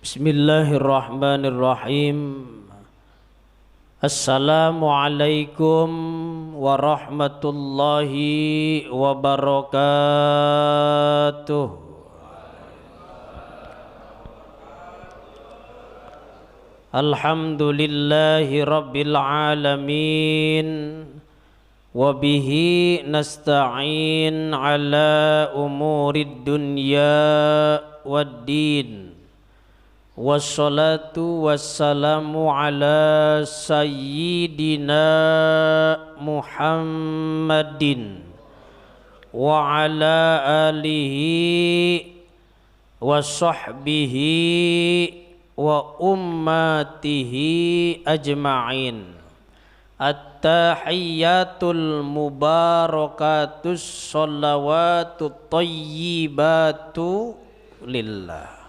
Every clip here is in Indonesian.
Bismillahirrahmanirrahim. Assalamualaikum warahmatullahi wabarakatuh. Alhamdulillahi rabbil alamin. Wabihi nasta'in ala umurid dunya waddin. Wassalatu wassalamu ala sayyidina Muhammadin wa ala alihi wa sahbihi wa ummatihi ajma'in. At-tahiyyatul mubarakatus sholawatut thayyibatu lillah.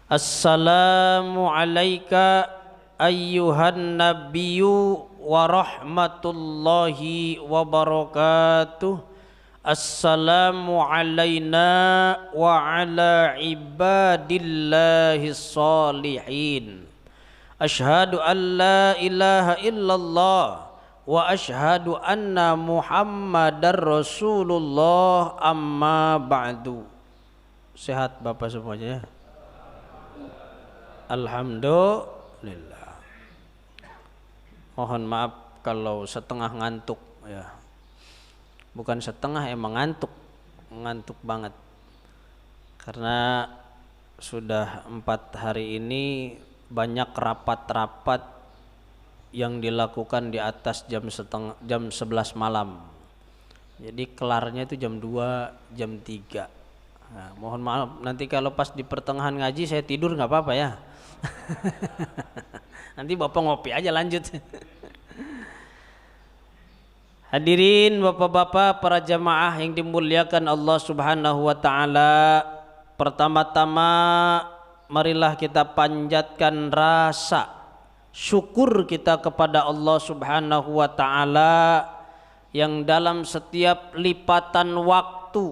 Assalamu alayka ayyuhan nabiyyu wa rahmatullahi wa barakatuh. Assalamu alayna wa ala ibadillahi salihin. Ashhadu an la ilaha illallah wa ashhadu anna Muhammadar Rasulullah, amma ba'du. Sehat Bapak semuanya? Alhamdulillah. Mohon maaf kalau setengah ngantuk ya. Bukan setengah, emang ngantuk banget. Karena sudah 4 hari ini banyak rapat-rapat yang dilakukan di atas jam 11 malam. Jadi kelarnya itu jam 2, jam 3. Nah, mohon maaf nanti kalau pas di pertengahan ngaji saya tidur nggak apa-apa ya. Nanti Bapak ngopi aja lanjut. Hadirin Bapak-bapak, para jamaah yang dimuliakan Allah Subhanahu wa taala, pertama-tama marilah kita panjatkan rasa syukur kita kepada Allah Subhanahu wa taala yang dalam setiap lipatan waktu,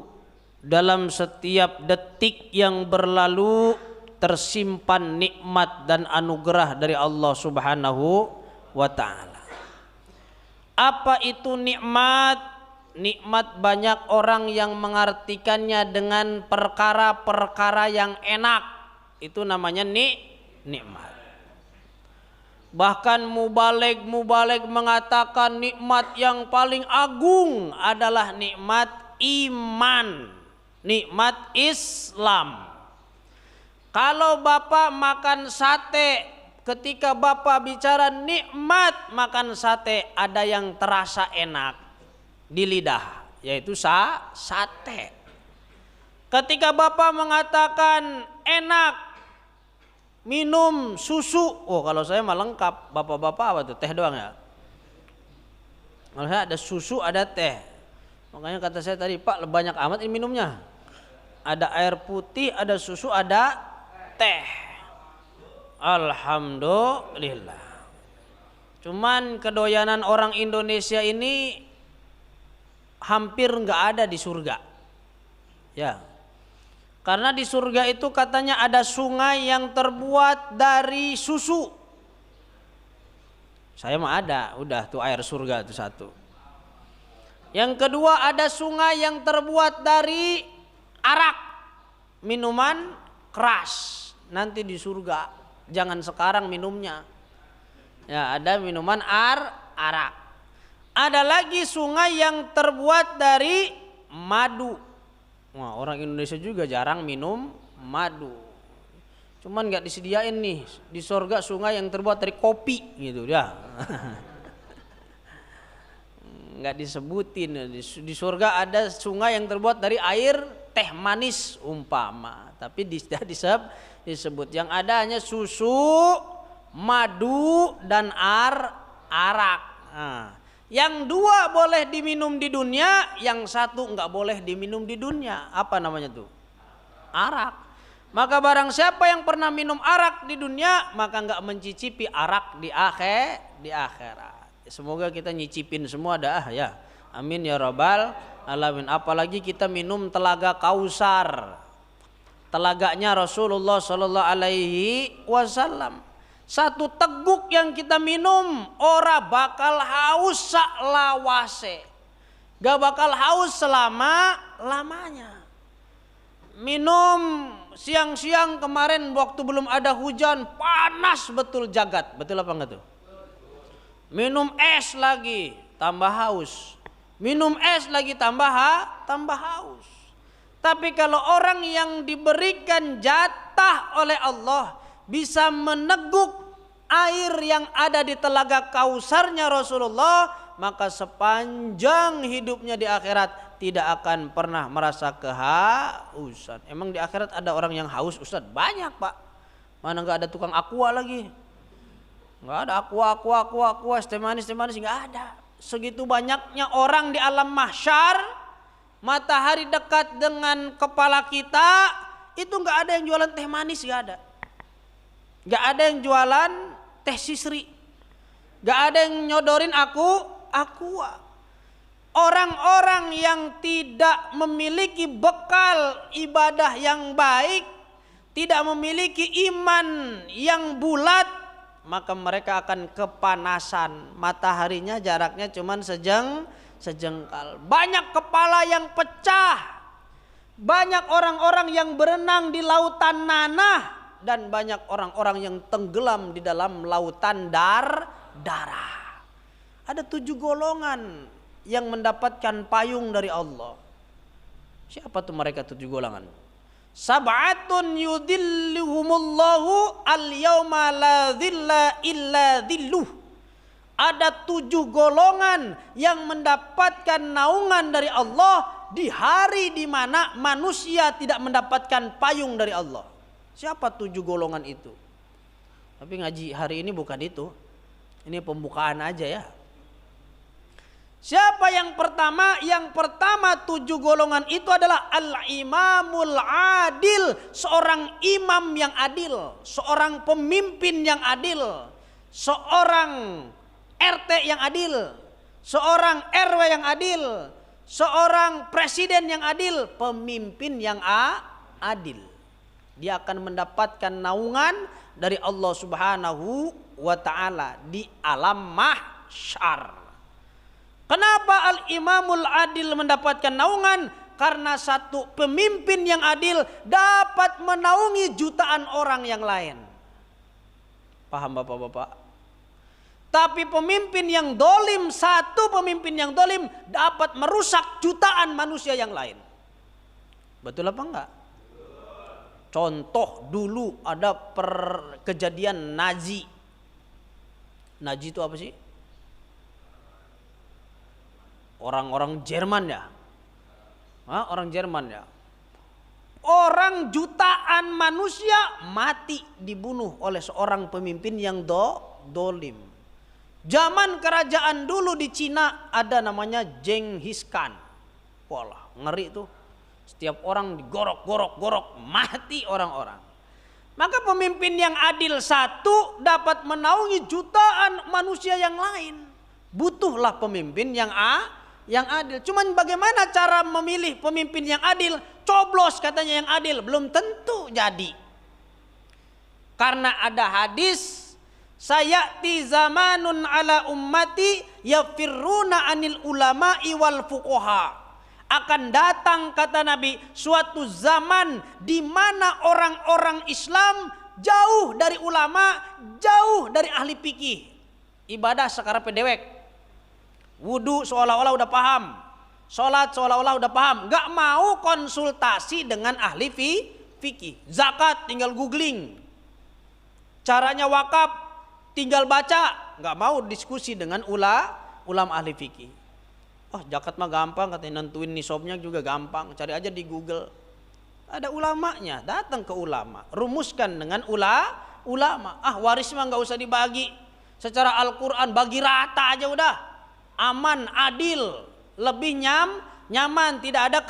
dalam setiap detik yang berlalu tersimpan nikmat dan anugerah dari Allah Subhanahu wa taala. Apa itu nikmat? Nikmat banyak orang yang mengartikannya dengan perkara-perkara yang enak. Itu namanya nikmat. Bahkan mubalig mengatakan nikmat yang paling agung adalah nikmat iman, nikmat Islam. Kalau Bapak makan sate, ketika Bapak bicara nikmat makan sate, ada yang terasa enak di lidah, yaitu sate. Ketika Bapak mengatakan enak minum susu, oh kalau saya mah lengkap. Bapak-bapak apa tuh, teh doang ya? Kalau saya ada susu, ada teh. Makanya kata saya tadi, Pak banyak amat ini minumnya. Ada air putih, ada susu, ada teh. Alhamdulillah. Cuman kedoyanan orang Indonesia ini hampir nggak ada di surga. Ya. Karena di surga itu katanya ada sungai yang terbuat dari susu. Saya mah ada, udah tuh air surga itu satu. Yang kedua ada sungai yang terbuat dari arak, minuman keras. Nanti di surga, jangan sekarang minumnya. Ya, ada minuman arak. Ada lagi sungai yang terbuat dari madu. Wah, orang Indonesia juga jarang minum madu. Cuman nggak disediain nih di surga sungai yang terbuat dari kopi gitu ya. Nggak disebutin. Di surga ada sungai yang terbuat dari air teh manis umpama, tapi tidak disebut. Yang ada hanya susu, madu, dan arak. Nah, yang dua boleh diminum di dunia, yang satu nggak boleh diminum di dunia. Apa namanya tuh? Arak. Maka barang siapa yang pernah minum arak di dunia, maka nggak mencicipi arak di akhirat. Semoga kita nyicipin semua dah ya. Amin ya rabbal alamin. Apalagi kita minum telaga Kausar. telaganya Rasulullah Sallallahu Alaihi Wasallam. Satu teguk yang kita minum ora bakal haus saklawase, gak bakal haus selama-lamanya. Minum siang-siang kemarin waktu belum ada hujan, panas betul jagat, betul apa enggak tuh? Minum es lagi tambah haus, minum es lagi tambah haus. Tapi kalau orang yang diberikan jatah oleh Allah bisa meneguk air yang ada di telaga Kausarnya Rasulullah, maka sepanjang hidupnya di akhirat tidak akan pernah merasa kehausan. Emang di akhirat ada orang yang haus, Ustaz? Banyak, Pak. Mana nggak ada tukang aqua lagi? Nggak ada aqua, es teh manis, nggak ada. Segitu banyaknya orang di alam mahsyar, matahari dekat dengan kepala kita, itu nggak ada yang jualan teh manis, nggak ada. Nggak ada yang jualan teh sisri, nggak ada yang nyodorin aqua. Orang-orang yang tidak memiliki bekal ibadah yang baik, tidak memiliki iman yang bulat, maka mereka akan kepanasan. Mataharinya jaraknya cuma sejengkal. Banyak kepala yang pecah, banyak orang-orang yang berenang di lautan nanah, dan banyak orang-orang yang tenggelam di dalam lautan darah. Ada 7 golongan yang mendapatkan payung dari Allah. Siapa tuh mereka 7 golongan? Sab'atun yudhilluhumullahu al-yawma la dhilla illa dhilluh. Ada 7 golongan yang mendapatkan naungan dari Allah di hari di mana manusia tidak mendapatkan payung dari Allah. Siapa 7 golongan itu? Tapi ngaji hari ini bukan itu. Ini pembukaan aja ya. Siapa yang pertama? Yang pertama 7 golongan itu adalah al-imamul adil. Seorang imam yang adil. Seorang pemimpin yang adil. Seorang RT yang adil. Seorang RW yang adil. Seorang presiden yang adil. Pemimpin yang adil. Dia akan mendapatkan naungan dari Allah Subhanahu wa ta'ala di alam mahsyar. Kenapa al-imamul adil mendapatkan naungan? Karena satu pemimpin yang adil dapat menaungi jutaan orang yang lain. Paham Bapak-bapak? Tapi pemimpin yang dolim, satu pemimpin yang dolim dapat merusak jutaan manusia yang lain. Betul apa enggak? Contoh dulu ada kejadian Nazi. Nazi itu apa sih? Orang-orang Jerman ya. Orang Jerman ya. Orang jutaan manusia mati dibunuh oleh seorang pemimpin yang dolim. Zaman kerajaan dulu di Cina ada namanya Genghis Khan. Walah, ngeri tuh. Setiap orang digorok, mati orang-orang. Maka pemimpin yang adil satu dapat menaungi jutaan manusia yang lain. Butuhlah pemimpin yang adil. Cuman bagaimana cara memilih pemimpin yang adil? Coblos katanya yang adil, belum tentu jadi. Karena ada hadis, sayati zamanun ala ummati yafirruna anil ulama'i wal fuqaha. Akan datang kata Nabi suatu zaman di mana orang-orang Islam jauh dari ulama, jauh dari ahli fikih. Ibadah sakarepe dewek. Wudu seolah-olah udah paham. Salat seolah-olah udah paham. Gak mau konsultasi dengan ahli fikih. Zakat tinggal googling. Caranya wakaf tinggal baca. Gak mau diskusi dengan ulama ahli fikih. Oh zakat mah gampang, katanya nentuin nisabnya juga gampang, cari aja di Google. Ada ulamanya, datang ke ulama, rumuskan dengan ulama. Waris mah nggak usah dibagi, secara Al-Quran bagi rata aja udah, aman, adil, lebih nyaman, tidak ada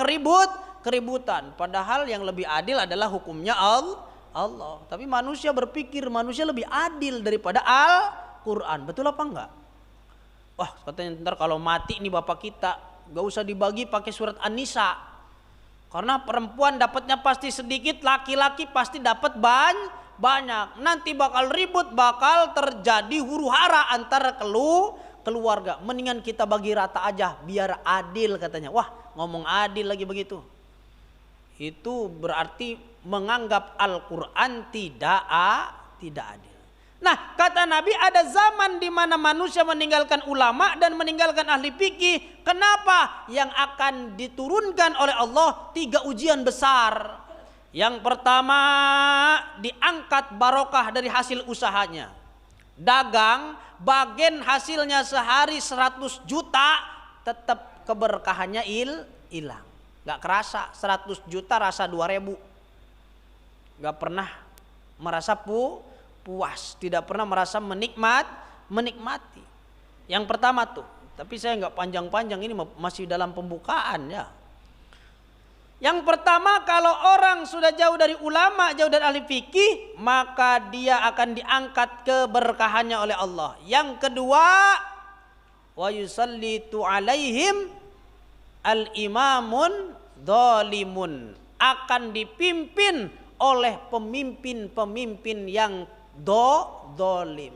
keributan. Padahal yang lebih adil adalah hukumnya Allah. Tapi manusia berpikir manusia lebih adil daripada Al-Quran, betul apa enggak? Wah katanya ntar kalau mati nih bapak kita gak usah dibagi pakai surat An-Nisa. Karena perempuan dapatnya pasti sedikit, laki-laki pasti dapat banyak. Nanti bakal ribut, bakal terjadi huru-hara antara keluarga. Mendingan kita bagi rata aja biar adil katanya. Wah, ngomong adil lagi begitu. Itu berarti menganggap Al-Qur'an tidak adil. Nah, kata Nabi, ada zaman di mana manusia meninggalkan ulama dan meninggalkan ahli fikih. Kenapa? Yang akan diturunkan oleh Allah 3 ujian besar. Yang pertama, diangkat barokah dari hasil usahanya. Dagang, bagian hasilnya sehari 100 juta, tetap keberkahannya hilang. Gak kerasa, 100 juta rasa 2.000. Gak pernah merasa puas, tidak pernah merasa menikmati. Yang pertama tuh, tapi saya nggak panjang-panjang, ini masih dalam pembukaan ya. Yang pertama, kalau orang sudah jauh dari ulama, jauh dari ahli fikih, maka dia akan diangkat keberkahannya oleh Allah. Yang kedua, wa yusallitu alaihim al-imamun dzalimun, akan dipimpin oleh pemimpin-pemimpin yang dolim.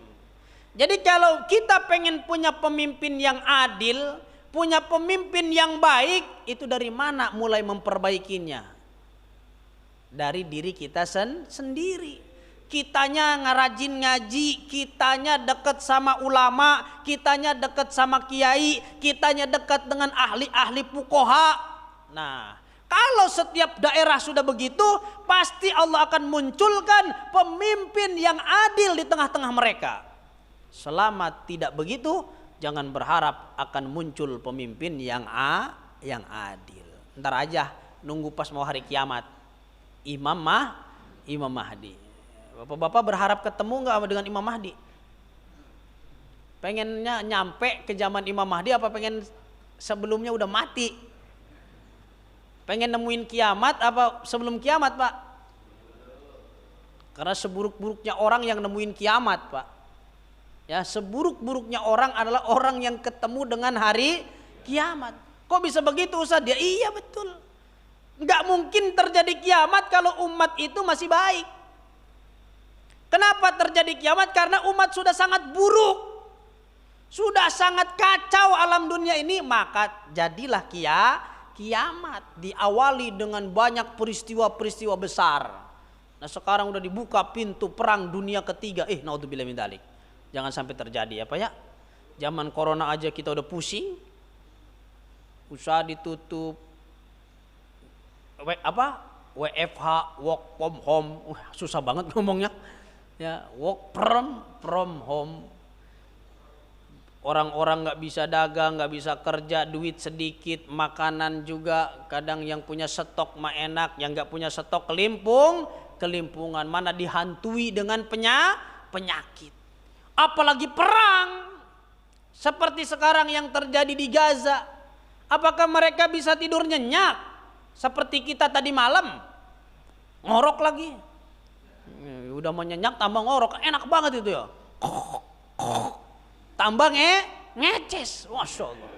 Jadi kalau kita pengen punya pemimpin yang adil, punya pemimpin yang baik, itu dari mana mulai memperbaikinya? Dari diri kita sendiri. Kitanya ngerajin ngaji, kitanya dekat sama ulama, kitanya dekat sama kiai, kitanya dekat dengan ahli-ahli fuqaha. Nah, kalau setiap daerah sudah begitu, pasti Allah akan munculkan pemimpin yang adil di tengah-tengah mereka. Selama tidak begitu, jangan berharap akan muncul pemimpin yang adil. Ntar aja, nunggu pas mau hari kiamat. Imam Mahdi. Bapak-bapak berharap ketemu nggak dengan Imam Mahdi? Pengennya nyampe ke zaman Imam Mahdi apa pengen sebelumnya udah mati? Pengen nemuin kiamat apa sebelum kiamat, Pak? Karena seburuk-buruknya orang yang nemuin kiamat, Pak. Ya, seburuk-buruknya orang adalah orang yang ketemu dengan hari kiamat. Kok bisa begitu, Ustaz? Ya iya betul. Nggak mungkin terjadi kiamat kalau umat itu masih baik. Kenapa terjadi kiamat? Karena umat sudah sangat buruk. Sudah sangat kacau alam dunia ini, maka jadilah kiamat. Diawali dengan banyak peristiwa-peristiwa besar. Nah, sekarang udah dibuka pintu perang dunia ketiga. Naudzubillah min dzalik. Jangan sampai terjadi apa ya? Zaman corona aja kita udah pusing. Usaha ditutup. WFH, work from home. Susah banget ngomongnya. Ya, work from home. Orang-orang nggak bisa dagang, nggak bisa kerja, duit sedikit, makanan juga kadang yang punya stok mah enak, yang nggak punya stok kelimpungan, mana dihantui dengan penyakit. Apalagi perang seperti sekarang yang terjadi di Gaza. Apakah mereka bisa tidur nyenyak seperti kita tadi malam? Ngorok lagi. Udah mau nyenyak tambah ngorok, enak banget itu ya. Tambah ngeces, Masya Allah.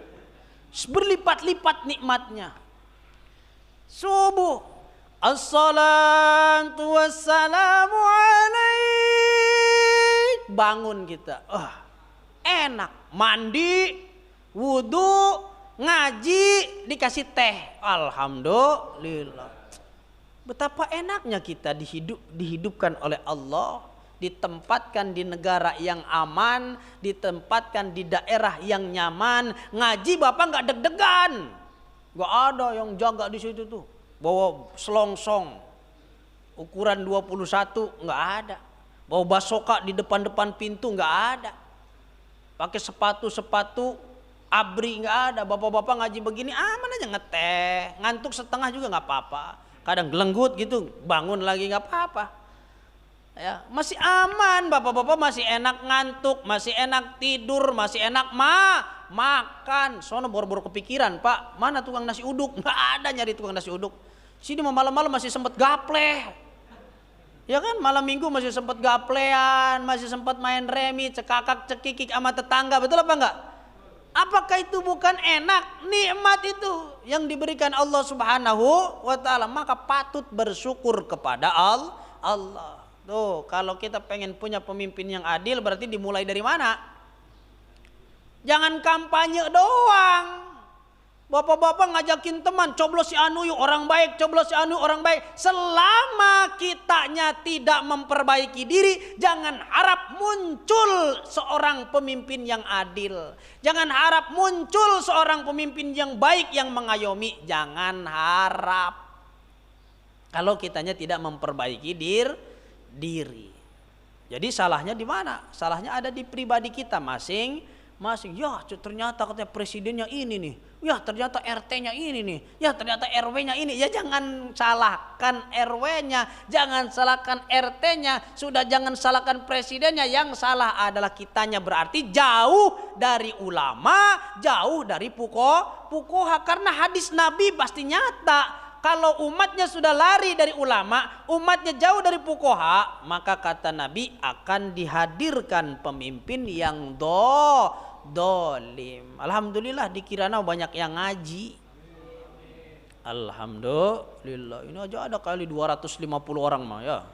Berlipat-lipat nikmatnya. Subuh, assalatu wassalamu alaik. Bangun kita, enak. Mandi, wudhu, ngaji, dikasih teh. Alhamdulillah. Betapa enaknya kita dihidupkan oleh Allah. Ditempatkan di negara yang aman, ditempatkan di daerah yang nyaman. Ngaji Bapak nggak deg-degan, nggak ada yang jaga di situ tuh. Bawa selongsong ukuran 21 nggak ada. Bawa basoka di depan pintu nggak ada. Pakai sepatu abri nggak ada. Bapak-bapak ngaji begini aman aja, ngeteh, ngantuk setengah juga nggak apa-apa. Kadang gelenggut gitu, bangun lagi nggak apa-apa. Ya, masih aman, bapak-bapak masih enak ngantuk, masih enak tidur, masih enak makan. Soalnya boro-boro kepikiran, Pak, mana tukang nasi uduk? Nggak ada nyari tukang nasi uduk. Sini malam-malam masih sempat gapleh. Ya kan, malam minggu masih sempat gaplean, masih sempat main remi, cekakak cekikik sama tetangga, betul apa enggak? Apakah itu bukan enak? Nikmat itu yang diberikan Allah Subhanahu wa taala, maka patut bersyukur kepada Allah. Tuh, kalau kita pengen punya pemimpin yang adil berarti dimulai dari mana? Jangan kampanye doang. Bapak-bapak ngajakin teman, coblos si anu yuk orang baik, coblos si anu orang baik. Selama kitanya tidak memperbaiki diri, jangan harap muncul seorang pemimpin yang adil. Jangan harap muncul seorang pemimpin yang baik yang mengayomi. Jangan harap. Kalau kitanya tidak memperbaiki diri. Jadi salahnya di mana? Salahnya ada di pribadi kita masing-masing. Ya ternyata katanya presidennya ini nih, ya ternyata RT-nya ini nih, ya ternyata RW-nya ini. Ya jangan salahkan RW-nya, jangan salahkan RT-nya, sudah jangan salahkan presidennya. Yang salah adalah kitanya, berarti jauh dari ulama, jauh dari fuqaha. Karena hadis Nabi pasti nyata, kalau umatnya sudah lari dari ulama, umatnya jauh dari fuqaha, maka kata Nabi akan dihadirkan pemimpin yang dolim. Alhamdulillah di Kirana banyak yang ngaji. Alhamdulillah. Ini aja ada kali 250 orang mah ya.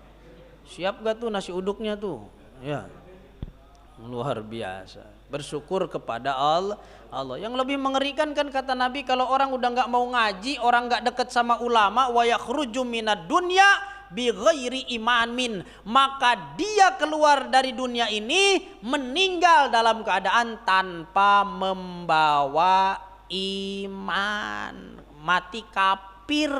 Siap gak tuh nasi uduknya tuh? Ya. Luar biasa. Bersyukur kepada Allah. Yang lebih mengerikan kan kata Nabi, kalau orang udah nggak mau ngaji, orang nggak deket sama ulama, wa yakhruju minad dunya bi ghairi imanin, maka dia keluar dari dunia ini meninggal dalam keadaan tanpa membawa iman, mati kafir,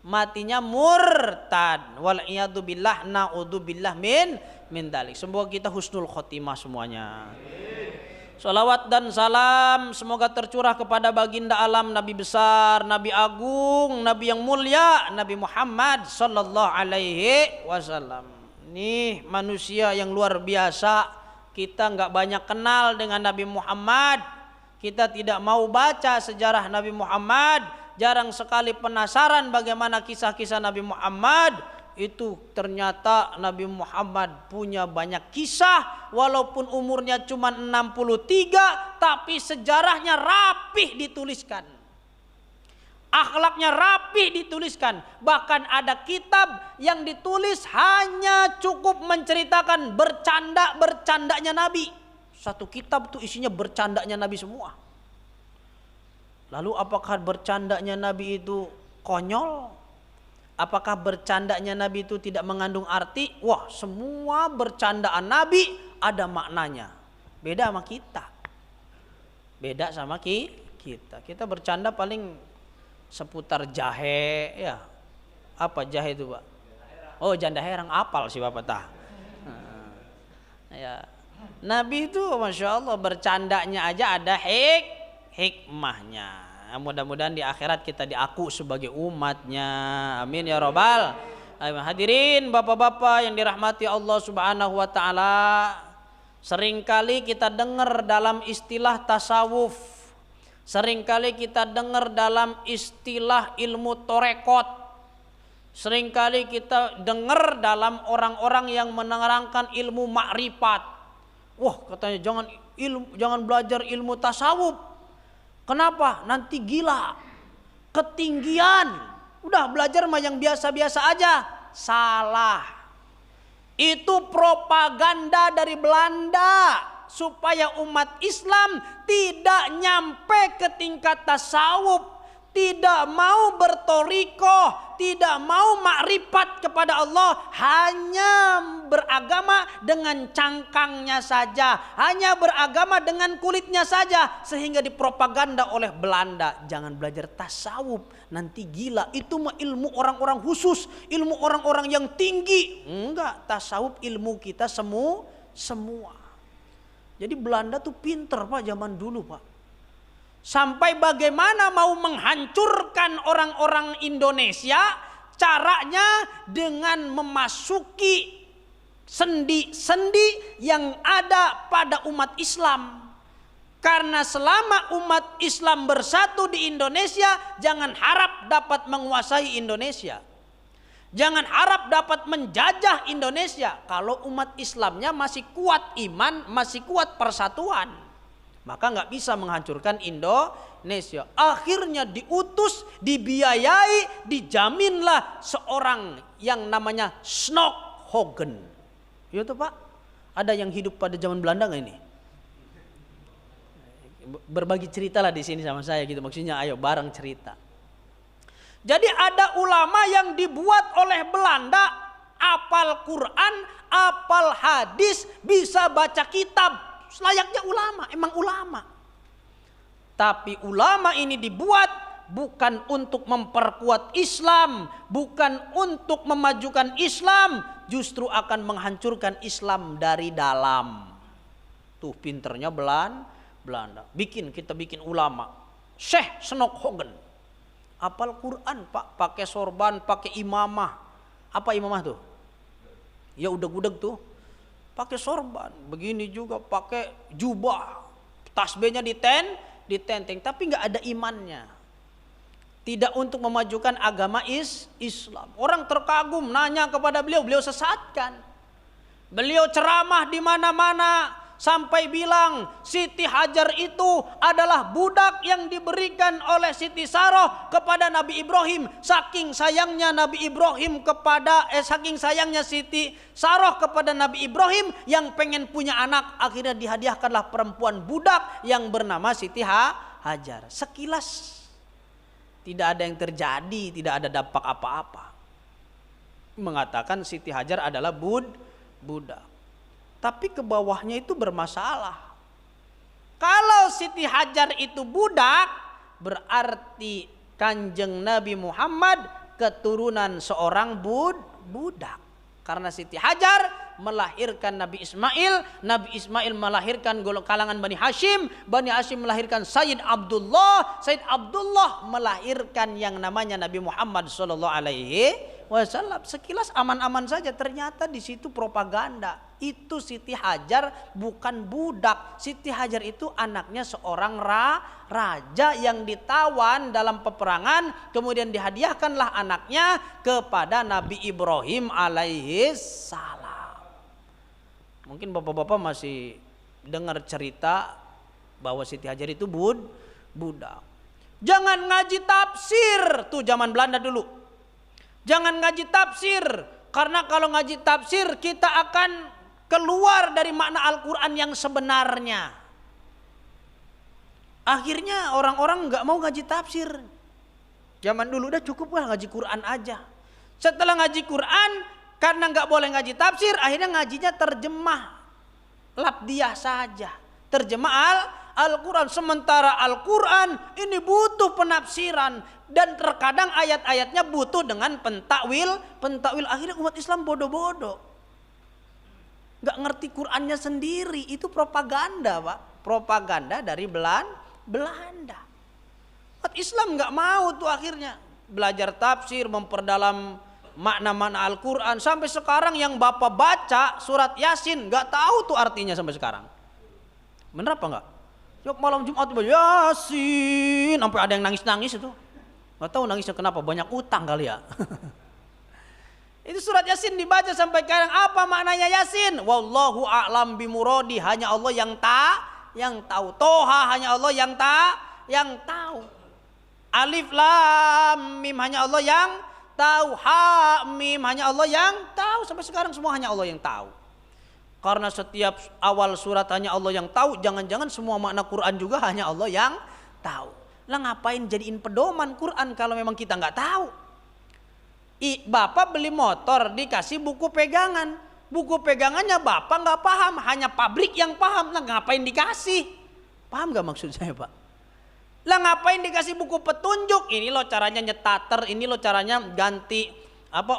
matinya murtad. Wal iyadu billah, naudzubillah min dalik. Semoga kita husnul khotimah semuanya. Salawat dan salam semoga tercurah kepada baginda alam, Nabi besar, Nabi agung, Nabi yang mulia, Nabi Muhammad sallallahu alaihi wasallam. Nih manusia yang luar biasa. Kita nggak banyak kenal dengan Nabi Muhammad. Kita tidak mau baca sejarah Nabi Muhammad. Jarang sekali penasaran bagaimana kisah-kisah Nabi Muhammad. Itu ternyata Nabi Muhammad punya banyak kisah, walaupun umurnya cuma 63, tapi sejarahnya rapih dituliskan, akhlaknya rapih dituliskan. Bahkan ada kitab yang ditulis hanya cukup menceritakan bercandanya Nabi. Satu kitab tuh isinya bercandanya Nabi semua. Lalu apakah bercandanya Nabi itu konyol? Apakah bercandanya Nabi itu tidak mengandung arti? Wah, semua bercandaan Nabi ada maknanya. Beda sama kita. Beda sama kita. Kita bercanda paling seputar jahe, ya. Apa jahe itu, Pak? Oh, janda herang, apal sih Bapak tah. Ya. Nabi itu Masya Allah bercandanya aja ada hikmahnya. Mudah-mudahan di akhirat kita diaku sebagai umatnya. Amin ya robbal. Hadirin bapak-bapak yang dirahmati Allah Subhanahu wa taala, seringkali kita dengar dalam istilah tasawuf, seringkali kita dengar dalam istilah ilmu torekot, seringkali kita dengar dalam orang-orang yang menerangkan ilmu makrifat. Wah, katanya jangan belajar ilmu tasawuf. Kenapa? Nanti gila, ketinggian. Udah belajar mah yang biasa-biasa aja. Salah. Itu propaganda dari Belanda supaya umat Islam tidak nyampe ke tingkat tasawuf, tidak mau bertorikoh, tidak mau makrifat kepada Allah, hanya beragama dengan cangkangnya saja, hanya beragama dengan kulitnya saja, sehingga dipropaganda oleh Belanda. Jangan belajar tasawuf, nanti gila. Itu mah ilmu orang-orang khusus, ilmu orang-orang yang tinggi. Enggak, tasawuf ilmu kita semua. Jadi Belanda tuh pinter Pak zaman dulu Pak. Sampai bagaimana mau menghancurkan orang-orang Indonesia, caranya dengan memasuki sendi-sendi yang ada pada umat Islam. Karena selama umat Islam bersatu di Indonesia, jangan harap dapat menguasai Indonesia. Jangan harap dapat menjajah Indonesia kalau umat Islamnya masih kuat iman, masih kuat persatuan. Maka nggak bisa menghancurkan Indonesia. Akhirnya diutus, dibiayai, dijaminlah seorang yang namanya Snoeckhogen. Itu Pak, ada yang hidup pada zaman Belanda nggak ini? Berbagi cerita lah di sini sama saya gitu, maksudnya ayo bareng cerita. Jadi ada ulama yang dibuat oleh Belanda, apal Quran, apal hadis, bisa baca kitab. Selayaknya ulama, emang ulama. Tapi ulama ini dibuat bukan untuk memperkuat Islam, bukan untuk memajukan Islam, justru akan menghancurkan Islam dari dalam. Tuh pinternya Belanda. Kita bikin ulama. Syekh Snoeckhogen. Apal Quran Pak, pakai sorban, pakai imamah. Apa imamah tuh? Ya udag-udag tuh. Pakai sorban, begini juga pakai jubah, tasbihnya ditenteng, tapi nggak ada imannya. Tidak untuk memajukan agama Islam. Orang terkagum nanya kepada beliau sesatkan. Beliau ceramah di mana-mana sampai bilang Siti Hajar itu adalah budak yang diberikan oleh Siti Saroh kepada Nabi Ibrahim. Saking sayangnya saking sayangnya Siti Saroh kepada Nabi Ibrahim yang pengen punya anak, akhirnya dihadiahkanlah perempuan budak yang bernama Siti Hajar. Sekilas tidak ada yang terjadi, tidak ada dampak apa-apa. Mengatakan Siti Hajar adalah budak. Tapi ke bawahnya itu bermasalah. Kalau Siti Hajar itu budak, berarti Kanjeng Nabi Muhammad keturunan seorang budak. Karena Siti Hajar melahirkan Nabi Ismail melahirkan kalangan Bani Hashim melahirkan Sayyid Abdullah melahirkan yang namanya Nabi Muhammad sallallahu alaihi wasallam. Sekilas aman-aman saja, ternyata di situ propaganda. Itu Siti Hajar bukan budak. Siti Hajar itu anaknya seorang raja yang ditawan dalam peperangan, kemudian dihadiahkanlah anaknya kepada Nabi Ibrahim alaihi salam. Mungkin bapak-bapak masih dengar cerita bahwa Siti Hajar itu budak. Jangan ngaji tafsir tuh zaman Belanda dulu. Jangan ngaji tafsir, karena kalau ngaji tafsir kita akan keluar dari makna Al-Quran yang sebenarnya. Akhirnya orang-orang gak mau ngaji tafsir. Zaman dulu udah cukup lah ngaji Quran aja. Setelah ngaji Quran, karena gak boleh ngaji tafsir, akhirnya ngajinya terjemah labdiah saja. Terjemah Al-Quran. Sementara Al-Quran ini butuh penafsiran. Dan terkadang ayat-ayatnya butuh dengan pentakwil. Akhirnya umat Islam bodoh-bodoh. Gak ngerti Qurannya sendiri. Itu propaganda Pak. Propaganda dari Belanda. Umat Islam gak mau tuh akhirnya belajar tafsir, memperdalam makna-makna Al-Quran. Sampai sekarang yang Bapak baca surat Yasin gak tahu tuh artinya sampai sekarang. Bener apa enggak? Yuk malam Jumat Yasin, sampai ada yang nangis-nangis itu. Gak tahu nangisnya kenapa, banyak utang kali ya. Itu surat Yasin dibaca sampai sekarang, apa maknanya Yasin? Wallahu a'lam bimuradi, hanya Allah yang tahu. Toha, hanya Allah yang tahu. Alif lam mim, hanya Allah yang tahu. Ha mim, hanya Allah yang tahu. Sampai sekarang semua hanya Allah yang tahu. Karena setiap awal surat hanya Allah yang tahu, jangan-jangan semua makna Quran juga hanya Allah yang tahu. Lah ngapain jadiin pedoman Quran kalau memang kita nggak tahu? Bapak beli motor dikasih buku pegangan. Buku pegangannya Bapak nggak paham, hanya pabrik yang paham. Lah ngapain dikasih? Paham nggak maksud saya Pak? Lah ngapain dikasih buku petunjuk? Ini loh caranya nyetater, ini loh caranya ganti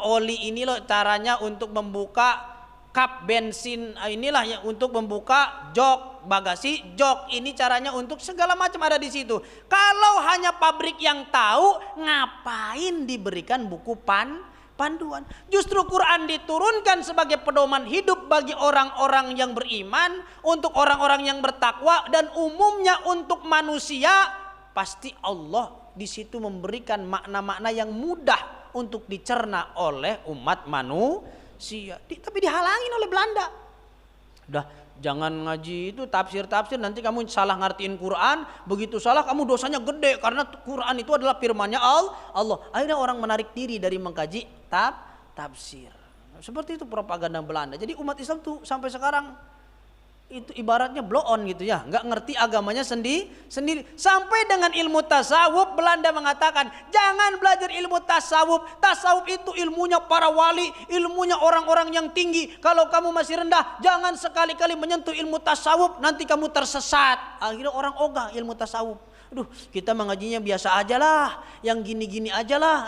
oli, ini loh caranya untuk membuka kap bensin, inilah yang untuk membuka jok bagasi, jok ini caranya untuk segala macam ada di situ. Kalau hanya pabrik yang tahu, ngapain diberikan buku panduan? Justru Quran diturunkan sebagai pedoman hidup bagi orang-orang yang beriman, untuk orang-orang yang bertakwa, dan umumnya untuk manusia. Pasti Allah di situ memberikan makna-makna yang mudah untuk dicerna oleh umat manusia. Tapi dihalangin oleh Belanda. Udah Jangan ngaji itu tafsir-tafsir, nanti kamu salah ngertiin Quran, begitu salah kamu dosanya gede karena Quran itu adalah firman-Nya Allah. Akhirnya orang menarik diri dari mengkaji tafsir. Seperti itu propaganda Belanda. Jadi umat Islam tuh sampai sekarang itu ibaratnya blow on gitu ya, nggak ngerti agamanya sendiri. Sampai dengan ilmu tasawuf, Belanda mengatakan jangan belajar ilmu tasawuf. Tasawuf itu ilmunya para wali, ilmunya orang-orang yang tinggi. Kalau kamu masih rendah, jangan sekali-kali menyentuh ilmu tasawuf, nanti kamu tersesat. Akhirnya orang ogah ilmu tasawuf. Aduh, kita mengajinya biasa aja lah, yang gini-gini aja lah.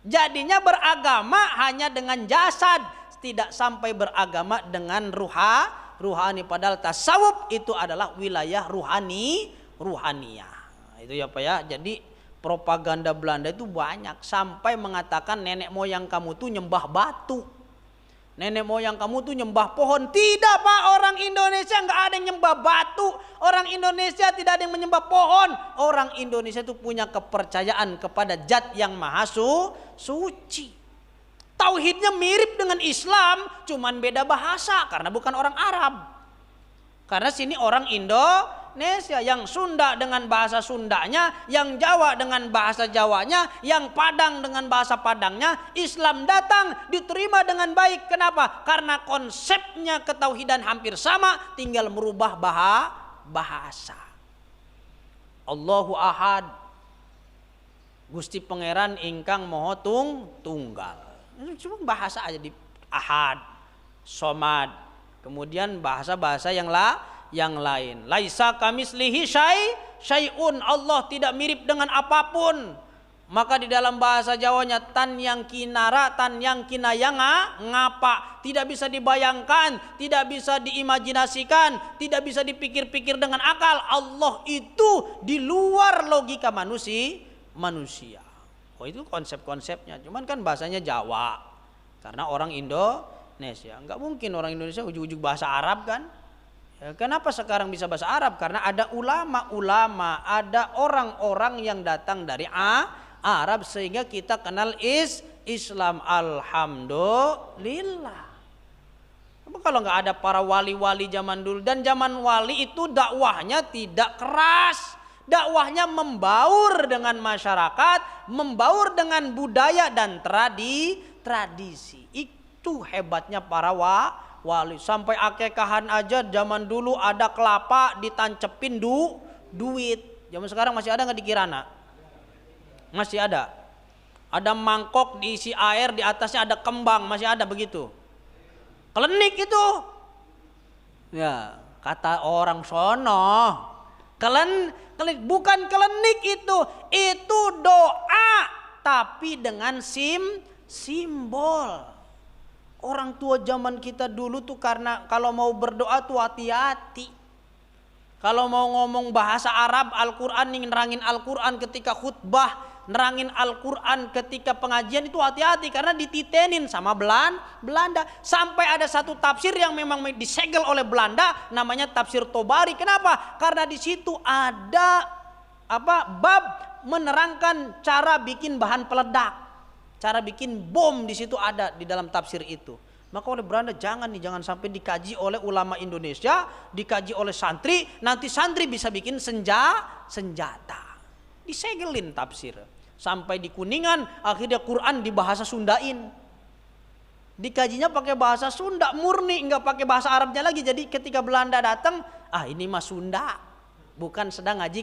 Jadinya beragama hanya dengan jasad, tidak sampai beragama dengan ruhani. Padahal tasawuf itu adalah wilayah ruhaniyah. Itu ya Pak ya. Jadi propaganda Belanda itu banyak, sampai mengatakan nenek moyang kamu tuh nyembah batu, nenek moyang kamu tuh nyembah pohon. Tidak Pak, orang Indonesia nggak ada yang nyembah batu, orang Indonesia tidak ada yang menyembah pohon. Orang Indonesia itu punya kepercayaan kepada Zat yang Maha Suci. Tauhidnya mirip dengan Islam, cuman beda bahasa karena bukan orang Arab. Karena sini orang Indonesia, yang Sunda dengan bahasa Sundanya, yang Jawa dengan bahasa Jawanya, yang Padang dengan bahasa Padangnya. Islam datang diterima dengan baik. Kenapa? Karena konsepnya ketauhidan hampir sama, tinggal merubah bahasa. Allahu Ahad, Gusti Pangeran ingkang Maha Tunggal. Cuma bahasa aja di ahad, somad, kemudian bahasa-bahasa yang lain. Laisa kamislihi syai'un, Allah tidak mirip dengan apapun. Maka di dalam bahasa Jawanya tan yang kinara, tan yang kinayanga ngapa, tidak bisa dibayangkan, tidak bisa diimajinasikan, tidak bisa dipikir-pikir dengan akal. Allah itu di luar logika manusia. Oh itu konsep-konsepnya, cuman kan bahasanya Jawa, karena orang Indonesia. Nggak mungkin orang Indonesia ujug-ujug bahasa Arab kan. Ya, kenapa sekarang bisa bahasa Arab? Karena ada ulama-ulama, ada orang-orang yang datang dari Arab, sehingga kita kenal Islam. Alhamdulillah. Tapi kalau nggak ada para wali-wali zaman dulu, dan zaman wali itu dakwahnya tidak keras. Dakwahnya membaur dengan masyarakat, membaur dengan budaya dan tradisi. Itu hebatnya para wali. Sampai akekahan aja zaman dulu ada kelapa ditancepin duit. Zaman sekarang masih ada nggak di Kirana? Masih ada. Ada mangkok diisi air, di atasnya ada kembang, masih ada begitu. Klenik itu. Ya, kata orang sono. Bukan klenik itu doa, tapi dengan simbol. Orang tua zaman kita dulu tuh karena kalau mau berdoa tuh hati-hati. Kalau mau ngomong bahasa Arab, Al-Quran, nerangin Al-Quran ketika khutbah, nerangin Al-Quran ketika pengajian itu hati-hati karena dititenin sama Belanda. Sampai ada satu tafsir yang memang disegel oleh Belanda, namanya tafsir Tobari. Kenapa? Karena di situ ada bab menerangkan cara bikin bahan peledak, cara bikin bom, di situ ada di dalam tafsir itu. Maka oleh Belanda jangan sampai dikaji oleh ulama Indonesia, dikaji oleh santri, nanti santri bisa bikin senjata. Disegelin tafsir. Sampai di Kuningan akhirnya Quran di bahasa Sundain. Dikajinya pakai bahasa Sunda murni, nggak pakai bahasa Arabnya lagi. Jadi ketika Belanda datang, ini mah Sunda, bukan sedang ngaji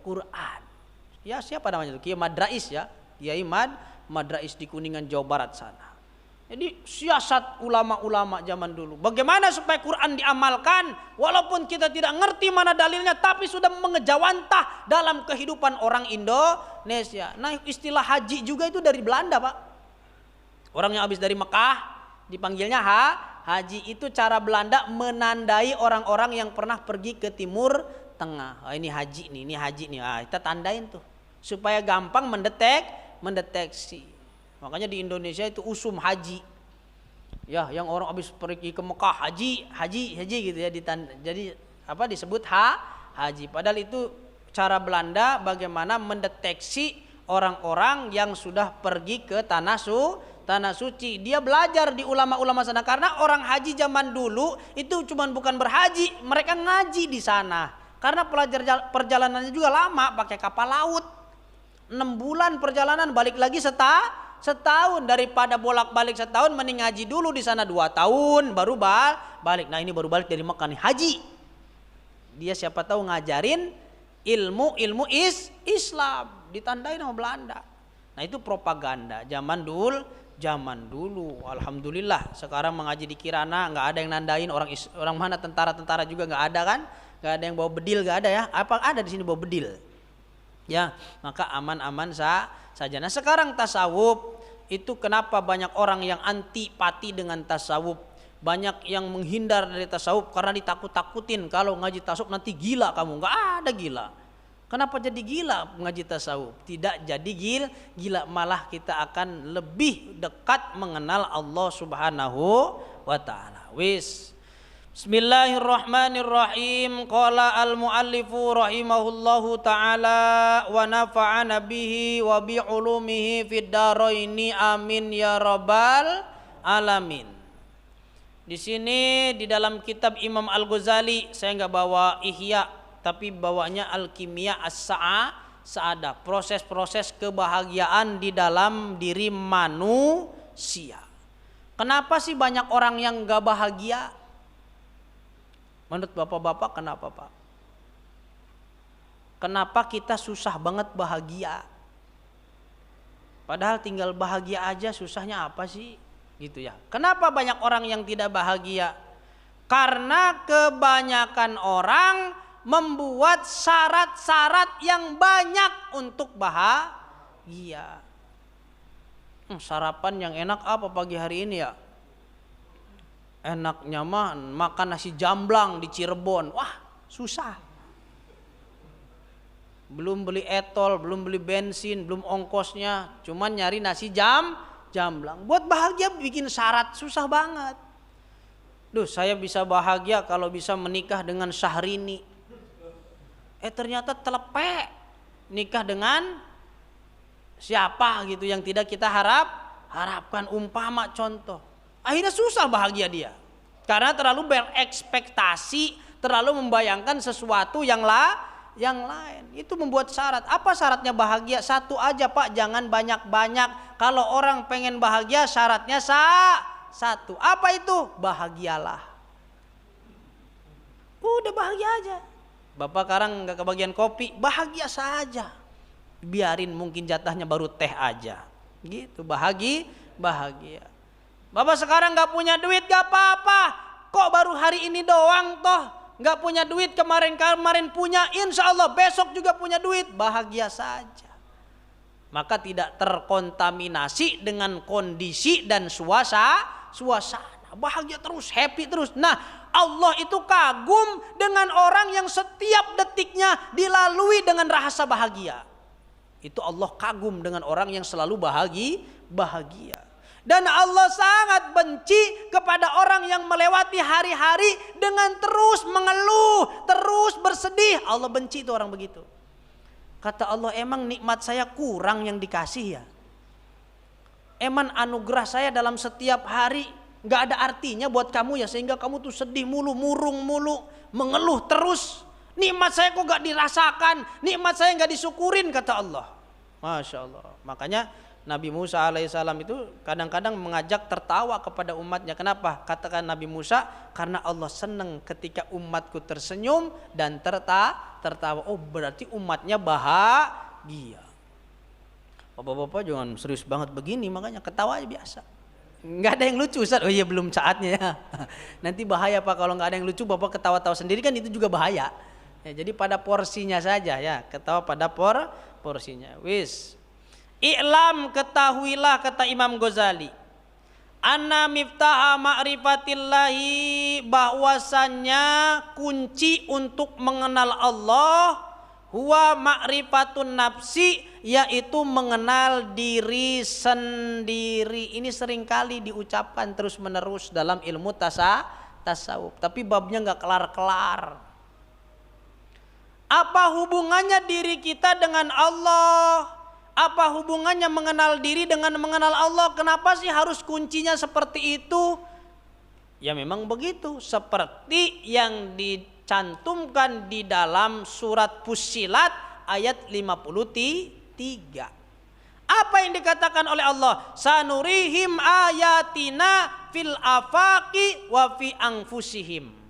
Quran. Ya siapa namanya itu? Kiai Madrais ya, Kiai Madrais di Kuningan Jawa Barat sana. Jadi siasat ulama-ulama zaman dulu. Bagaimana supaya Quran diamalkan walaupun kita tidak ngerti mana dalilnya, tapi sudah mengejawantah dalam kehidupan orang Indonesia. Nah istilah haji juga itu dari Belanda Pak. Orang yang habis dari Mekah dipanggilnya haji. Itu cara Belanda menandai orang-orang yang pernah pergi ke Timur Tengah. Ini haji nih, ini haji nih. Kita tandain tuh supaya gampang mendeteksi. Makanya di Indonesia itu usum haji. Ya, yang orang habis pergi ke Mekah haji gitu ya, jadi disebut haji. Padahal itu cara Belanda bagaimana mendeteksi orang-orang yang sudah pergi ke tanah tanah suci. Dia belajar di ulama-ulama sana, karena orang haji zaman dulu itu cuman bukan berhaji, mereka ngaji di sana. Karena perjalanannya juga lama, pakai kapal laut. 6 bulan perjalanan, balik lagi setahun. Daripada bolak-balik setahun, mending ngaji dulu di sana 2 tahun baru balik. Nah, ini baru balik dari Mekah nih, haji. Dia siapa tahu ngajarin ilmu Islam, ditandai sama Belanda. Nah, itu propaganda zaman dulu. Alhamdulillah sekarang mengaji di Kirana nggak ada yang nandain orang mana, tentara juga nggak ada kan, nggak ada yang bawa bedil, nggak ada ya. Apa ada di sini bawa bedil? Ya, maka aman-aman saja. Nah, sekarang tasawuf itu kenapa banyak orang yang antipati dengan tasawuf, banyak yang menghindar dari tasawuf karena ditakut-takutin kalau ngaji tasawuf nanti gila kamu. Nggak ada gila. Kenapa jadi gila ngaji tasawuf? Tidak jadi gila, malah kita akan lebih dekat mengenal Allah Subhanahu wa taala. Bismillahirrahmanirrahim. Qala al-muallifu rahimahullahu taala wa nafa'ana bihi wa bi ulumihi fid dharaini amin ya rabbal alamin. Di sini di dalam kitab Imam Al-Ghazali, saya enggak bawa Ihya tapi bawanya Al-Kimia As-Sa'adah, proses-proses kebahagiaan di dalam diri manusia. Kenapa sih banyak orang yang enggak bahagia? Menurut bapak-bapak kenapa, Pak? Kenapa kita susah banget bahagia? Padahal tinggal bahagia aja, susahnya apa sih? Gitu ya. Kenapa banyak orang yang tidak bahagia? Karena kebanyakan orang membuat syarat-syarat yang banyak untuk bahagia. Sarapan yang enak apa pagi hari ini ya? Enaknya mah makan nasi jamblang di Cirebon. Wah, susah. Belum beli etol, belum beli bensin, belum ongkosnya, cuman nyari nasi jamblang. Buat bahagia bikin syarat susah banget. Duh, saya bisa bahagia kalau bisa menikah dengan Syahrini. Ternyata telepek nikah dengan siapa gitu yang tidak kita harapkan, umpama contoh. Akhirnya susah bahagia dia karena terlalu berekspektasi, terlalu membayangkan sesuatu yang lain. Itu membuat syarat. Apa syaratnya bahagia? Satu aja, Pak, jangan banyak-banyak. Kalau orang pengen bahagia syaratnya satu. Apa itu? Bahagialah. Udah bahagia aja. Bapak sekarang nggak kebagian kopi, bahagia saja. Biarin, mungkin jatahnya baru teh aja. Gitu, bahagia. Bapak sekarang nggak punya duit, gak apa-apa. Kok baru hari ini doang toh? Nggak punya duit, kemarin punya, insya Allah besok juga punya duit. Bahagia saja. Maka tidak terkontaminasi dengan kondisi dan suasana. Bahagia terus, happy terus. Nah, Allah itu kagum dengan orang yang setiap detiknya dilalui dengan rasa bahagia. Itu Allah kagum dengan orang yang selalu bahagia. Dan Allah sangat benci kepada orang yang melewati hari-hari dengan terus mengeluh, terus bersedih. Allah benci itu orang begitu. Kata Allah, emang nikmat saya kurang yang dikasih ya? Emang anugerah saya dalam setiap hari gak ada artinya buat kamu ya, sehingga kamu tuh sedih mulu, murung mulu, mengeluh terus. Nikmat saya kok gak dirasakan, nikmat saya gak disyukurin, kata Allah. Masya Allah. Makanya Nabi Musa alaihissalam itu kadang-kadang mengajak tertawa kepada umatnya. Kenapa? Katakan Nabi Musa, karena Allah senang ketika umatku tersenyum dan tertawa. Oh, berarti umatnya bahagia. Bapak-bapak jangan serius banget begini, makanya ketawa aja biasa. Nggak ada yang lucu, Ustaz. Oh iya, belum saatnya ya. Nanti bahaya, Pak, kalau nggak ada yang lucu Bapak ketawa-tawa sendiri, kan itu juga bahaya. Ya, jadi pada porsinya saja ya, ketawa pada porsinya. I'lam, ketahuilah, kata Imam Ghazali, anna miftaha ma'rifatillahi, bahwasannya kunci untuk mengenal Allah, huwa ma'rifatun nafsi, yaitu mengenal diri sendiri. Ini seringkali diucapkan terus menerus dalam ilmu tasawuf, tapi babnya nggak kelar-kelar. Apa hubungannya diri kita dengan Allah? Apa hubungannya mengenal diri dengan mengenal Allah? Kenapa sih harus kuncinya seperti itu? Ya memang begitu, seperti yang dicantumkan di dalam surat Fussilat ayat 53. Apa yang dikatakan oleh Allah? Sanurihim ayatina fil afaqi wa fi anfusihim.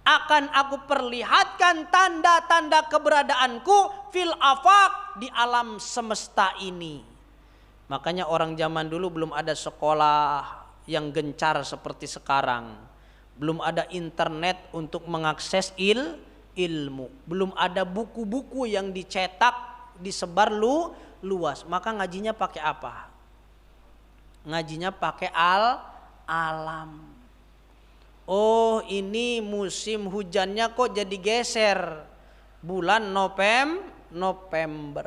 Akan aku perlihatkan tanda-tanda keberadaanku fil afaq, di alam semesta ini. Makanya orang zaman dulu belum ada sekolah yang gencar seperti sekarang. Belum ada internet untuk mengakses ilmu. Belum ada buku-buku yang dicetak, disebar luas. Maka ngajinya pakai apa? Ngajinya pakai alam. Oh, ini musim hujannya kok jadi geser bulan November.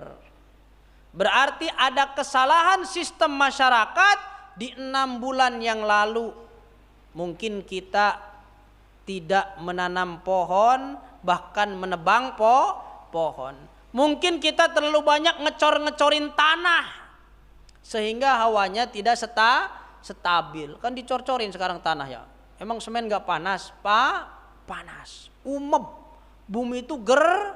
Berarti ada kesalahan sistem masyarakat di 6 bulan yang lalu. Mungkin kita tidak menanam pohon, bahkan menebang pohon. Mungkin kita terlalu banyak ngecor-ngecorin tanah sehingga hawanya tidak stabil. Kan dicor-corin sekarang tanah ya. Emang semen gak panas? Panas. Umeb. Bumi itu gerah.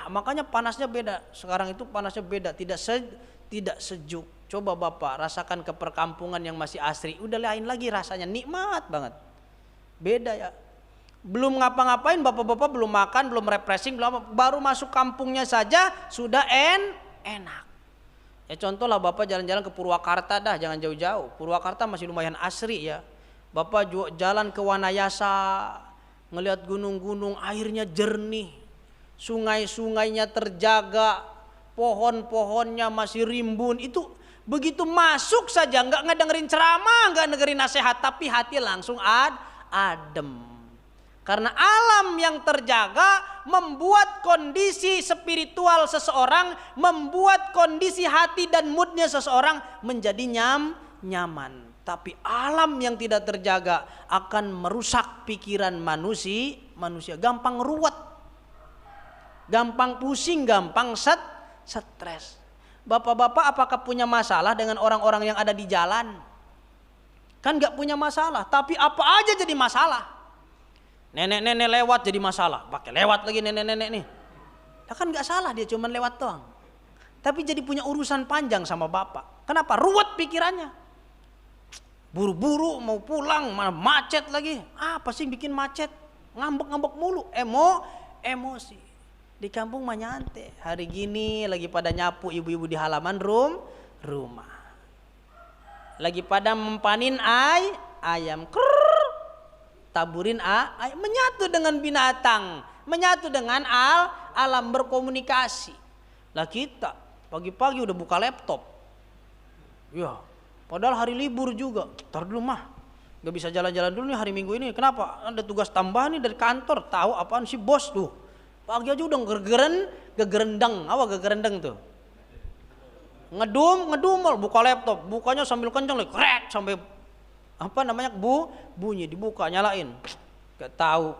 Makanya panasnya beda. Sekarang itu panasnya beda. Tidak sejuk. Coba Bapak rasakan ke perkampungan yang masih asri. Udah lain lagi rasanya. Nikmat banget. Beda ya. Belum ngapa-ngapain, bapak-bapak belum makan, belum refreshing, baru masuk kampungnya saja sudah enak. Ya contoh lah Bapak jalan-jalan ke Purwakarta dah, jangan jauh-jauh. Purwakarta masih lumayan asri ya. Bapak jalan ke Wanayasa, ngelihat gunung-gunung, airnya jernih, sungai-sungainya terjaga, pohon-pohonnya masih rimbun. Itu begitu masuk saja, nggak ngedengerin ceramah, nggak dengerin nasihat, tapi hati langsung adem. Karena alam yang terjaga membuat kondisi spiritual seseorang, membuat kondisi hati dan moodnya seseorang menjadi nyaman. Tapi alam yang tidak terjaga akan merusak pikiran manusia. Gampang ruwet, gampang pusing, gampang stres. Bapak-bapak apakah punya masalah dengan orang-orang yang ada di jalan? Kan gak punya masalah, tapi apa aja jadi masalah. Nenek-nenek lewat jadi masalah, pakai lewat lagi nenek-nenek nih. Ya kan gak salah, dia cuma lewat doang. Tapi jadi punya urusan panjang sama bapak. Kenapa? Ruwet pikirannya. Buru-buru mau pulang, mana macet lagi. Apa sih bikin macet? Ngambek-ngambek mulu, emosi. Di kampung mah nyantai. Hari gini lagi pada nyapu ibu-ibu di halaman rumah. Lagi pada mempanin ayam. Taburin ayam, menyatu dengan binatang, menyatu dengan alam, berkomunikasi. Lah kita pagi-pagi udah buka laptop. Ya, padahal hari libur juga. Ntar dulu mah, gak bisa jalan-jalan dulu nih hari Minggu ini. Kenapa? Ada tugas tambahan nih dari kantor. Tahu apaan sih bos tuh? Pagi aja udah gegerendang. Apa gegerendang tuh? Ngedumel, buka laptop. Bukanya sambil kenceng, krek sampai apa namanya bunyi, dibuka nyalain. Gak tahu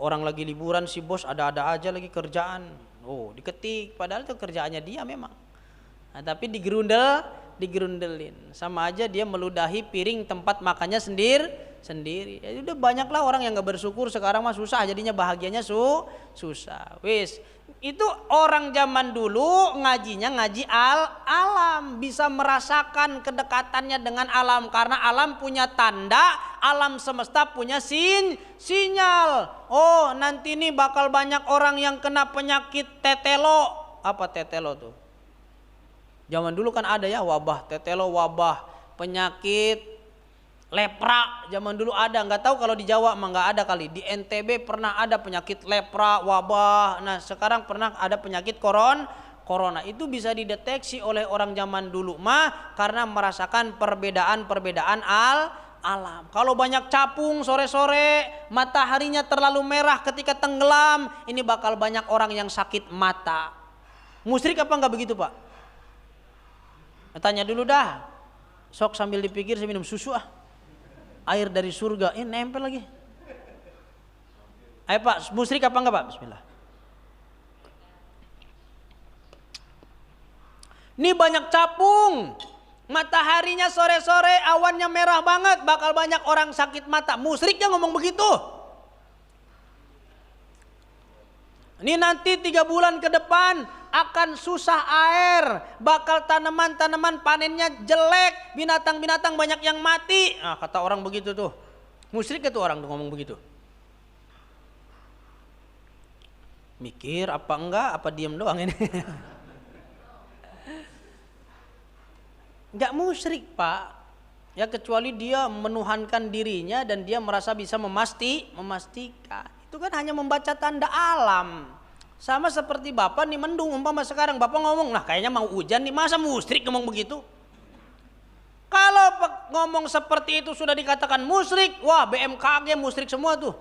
orang lagi liburan si bos ada-ada aja lagi kerjaan. Oh, diketik padahal itu kerjaannya dia memang. Nah, tapi digerundelin. Sama aja dia meludahi piring tempat makannya sendiri. Ya udah banyaklah orang yang gak bersyukur sekarang mah susah jadinya, bahagianya susah. Wis, itu orang zaman dulu ngajinya ngaji alam, bisa merasakan kedekatannya dengan alam karena alam punya tanda, alam semesta punya sinyal. Oh, nanti nih bakal banyak orang yang kena penyakit tetelo. Apa tetelo tuh? Zaman dulu kan ada ya wabah tetelo, wabah penyakit lepra. Zaman dulu ada, nggak tahu kalau di Jawa mah nggak ada kali. Di NTB pernah ada penyakit lepra, wabah. Nah sekarang pernah ada penyakit corona. Itu bisa dideteksi oleh orang zaman dulu mah karena merasakan perbedaan alam. Kalau banyak capung sore-sore, mataharinya terlalu merah ketika tenggelam, ini bakal banyak orang yang sakit mata. Musyrik apa nggak begitu Pak? Tanya dulu dah. Sok sambil dipikir saya minum susu Air dari surga, ini nempel lagi. Ayo Pak, musyrik apa enggak Pak? Bismillah. Nih banyak capung. Mataharinya sore-sore awannya merah banget, bakal banyak orang sakit mata. Musyriknya ngomong begitu. Ini nanti 3 bulan ke depan akan susah air, bakal tanaman-tanaman panennya jelek, binatang-binatang banyak yang mati. Nah, kata orang begitu tuh. Musyrik itu orang tuh ngomong begitu. Mikir apa enggak, apa diam doang ini? Enggak musyrik, Pak. Ya kecuali dia menuhankan dirinya dan dia merasa bisa memastikan. Itu kan hanya membaca tanda alam. Sama seperti Bapak nih mendung, umpama sekarang Bapak ngomong, nah kayaknya mau hujan nih, masa musyrik ngomong begitu? Kalau ngomong seperti itu sudah dikatakan musyrik, wah BMKG musyrik semua tuh.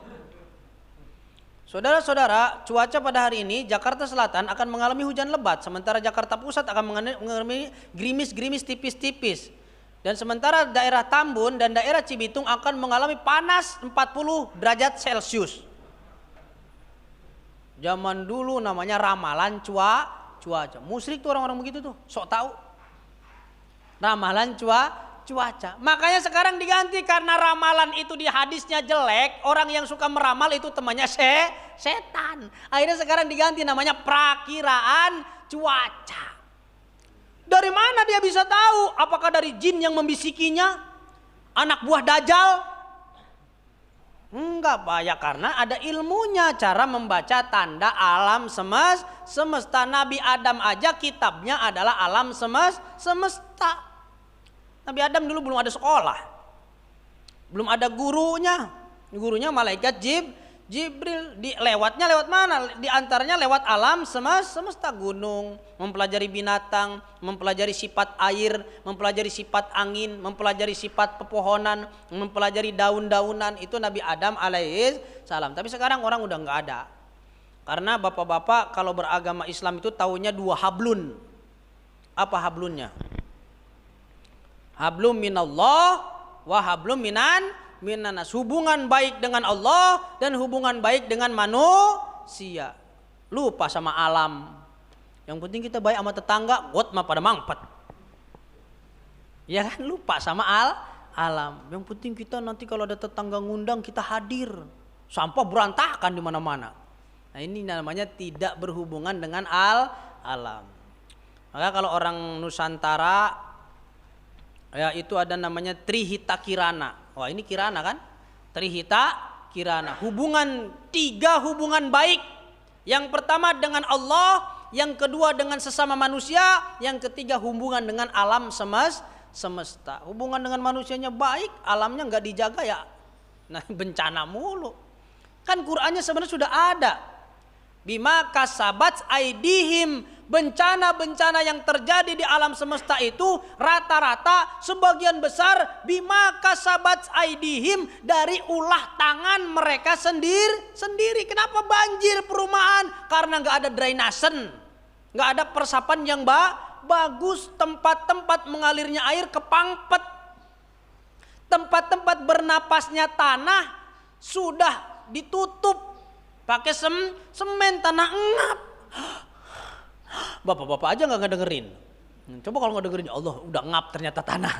Saudara-saudara, cuaca pada hari ini Jakarta Selatan akan mengalami hujan lebat, sementara Jakarta Pusat akan mengalami gerimis-gerimis tipis-tipis. Dan sementara daerah Tambun dan daerah Cibitung akan mengalami panas 40 derajat Celcius. Zaman dulu namanya ramalan cuaca. Musyrik tuh orang-orang begitu tuh, sok tahu. Ramalan cuaca. Makanya sekarang diganti karena ramalan itu di hadisnya jelek, orang yang suka meramal itu temannya setan. Akhirnya sekarang diganti namanya prakiraan cuaca. Dari mana dia bisa tahu? Apakah dari jin yang membisikinya? Anak buah Dajjal? Enggak, Pak, ya karena ada ilmunya, cara membaca tanda alam semesta. Nabi Adam aja kitabnya adalah alam semesta. Nabi Adam dulu belum ada sekolah, belum ada gurunya. Gurunya malaikat Jibril. Lewat mana? Di antaranya lewat alam semesta, gunung, mempelajari binatang, mempelajari sifat air, mempelajari sifat angin, mempelajari sifat pepohonan, mempelajari daun-daunan. Itu Nabi Adam alaihi salam. Tapi sekarang orang udah nggak ada. Karena bapak-bapak kalau beragama Islam itu taunya 2 hablun. Apa hablunnya? Hablum minallah wa hablum minanas. Hubungan baik dengan Allah dan hubungan baik dengan manusia. Lupa sama alam. Yang penting kita baik sama tetangga, got mah pada mangpet. Ya kan, lupa sama alam. Yang penting kita nanti kalau ada tetangga ngundang kita hadir. Sampah berantakan di mana-mana. Nah, ini namanya tidak berhubungan dengan alam. Maka kalau orang Nusantara ya itu ada namanya Trihita Kirana. Wah, ini Kirana kan? Trihita Kirana. 3 hubungan baik. Yang pertama dengan Allah, yang kedua dengan sesama manusia, yang ketiga hubungan dengan alam semesta. Hubungan dengan manusianya baik, alamnya nggak dijaga ya. Nah, bencana mulu. Kan Qur'annya sebenarnya sudah ada. Bima kasabat aidihim. Bencana-bencana yang terjadi di alam semesta itu rata-rata sebagian besar bima kasabat aidihim, dari ulah tangan mereka sendiri. Kenapa banjir perumahan? Karena nggak ada drainase, nggak ada persapan yang bagus, tempat-tempat mengalirnya air kepangpet, tempat-tempat bernapasnya tanah sudah ditutup pakai semen, tanah engap. Bapak-bapak aja nggak ngedengerin. Coba kalau nggak dengerin, ya Allah udah ngap ternyata tanah.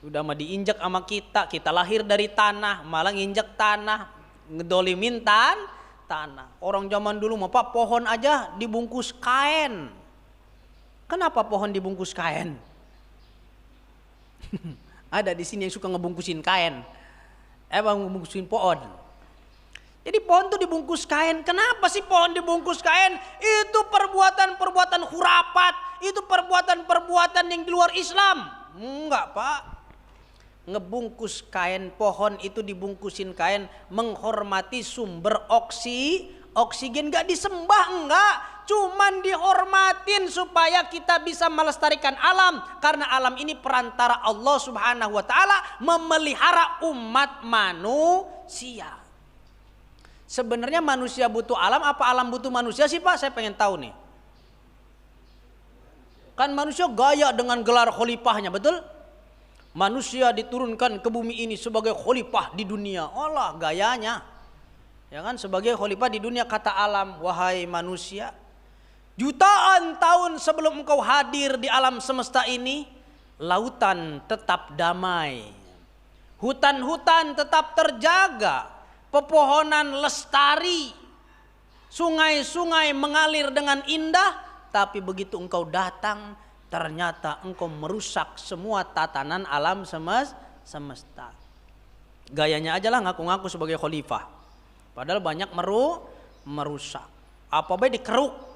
Udah mah diinjak sama kita lahir dari tanah, malah nginjek tanah, ngedolimin tanah. Orang zaman dulu mah Pak, pohon aja dibungkus kain. Kenapa pohon dibungkus kain? Ada di sini yang suka ngebungkusin kain. Ngebungkusin pohon. Jadi pohon itu dibungkus kain. Kenapa sih pohon dibungkus kain? Itu perbuatan-perbuatan khurafat. Itu perbuatan-perbuatan yang di luar Islam. Enggak, Pak. Ngebungkus kain, pohon itu dibungkusin kain, menghormati sumber oksigen. Enggak disembah, enggak. Cuman dihormatin supaya kita bisa melestarikan alam. Karena alam ini perantara Allah Subhanahu wa ta'ala memelihara umat manusia. Sebenarnya manusia butuh alam apa alam butuh manusia sih, Pak? Saya pengen tahu nih. Kan manusia gaya dengan gelar khalifahnya, betul? Manusia diturunkan ke bumi ini sebagai khalifah di dunia. Allah gayanya. Ya kan, sebagai khalifah di dunia, kata alam, wahai manusia, Jutaan tahun sebelum engkau hadir di alam semesta ini, lautan tetap damai, hutan-hutan tetap terjaga, pepohonan lestari, sungai-sungai mengalir dengan indah. Tapi begitu engkau datang, ternyata engkau merusak semua tatanan alam semesta. Gayanya aja lah ngaku-ngaku sebagai khalifah, padahal banyak merusak. Apa baik dikeruk.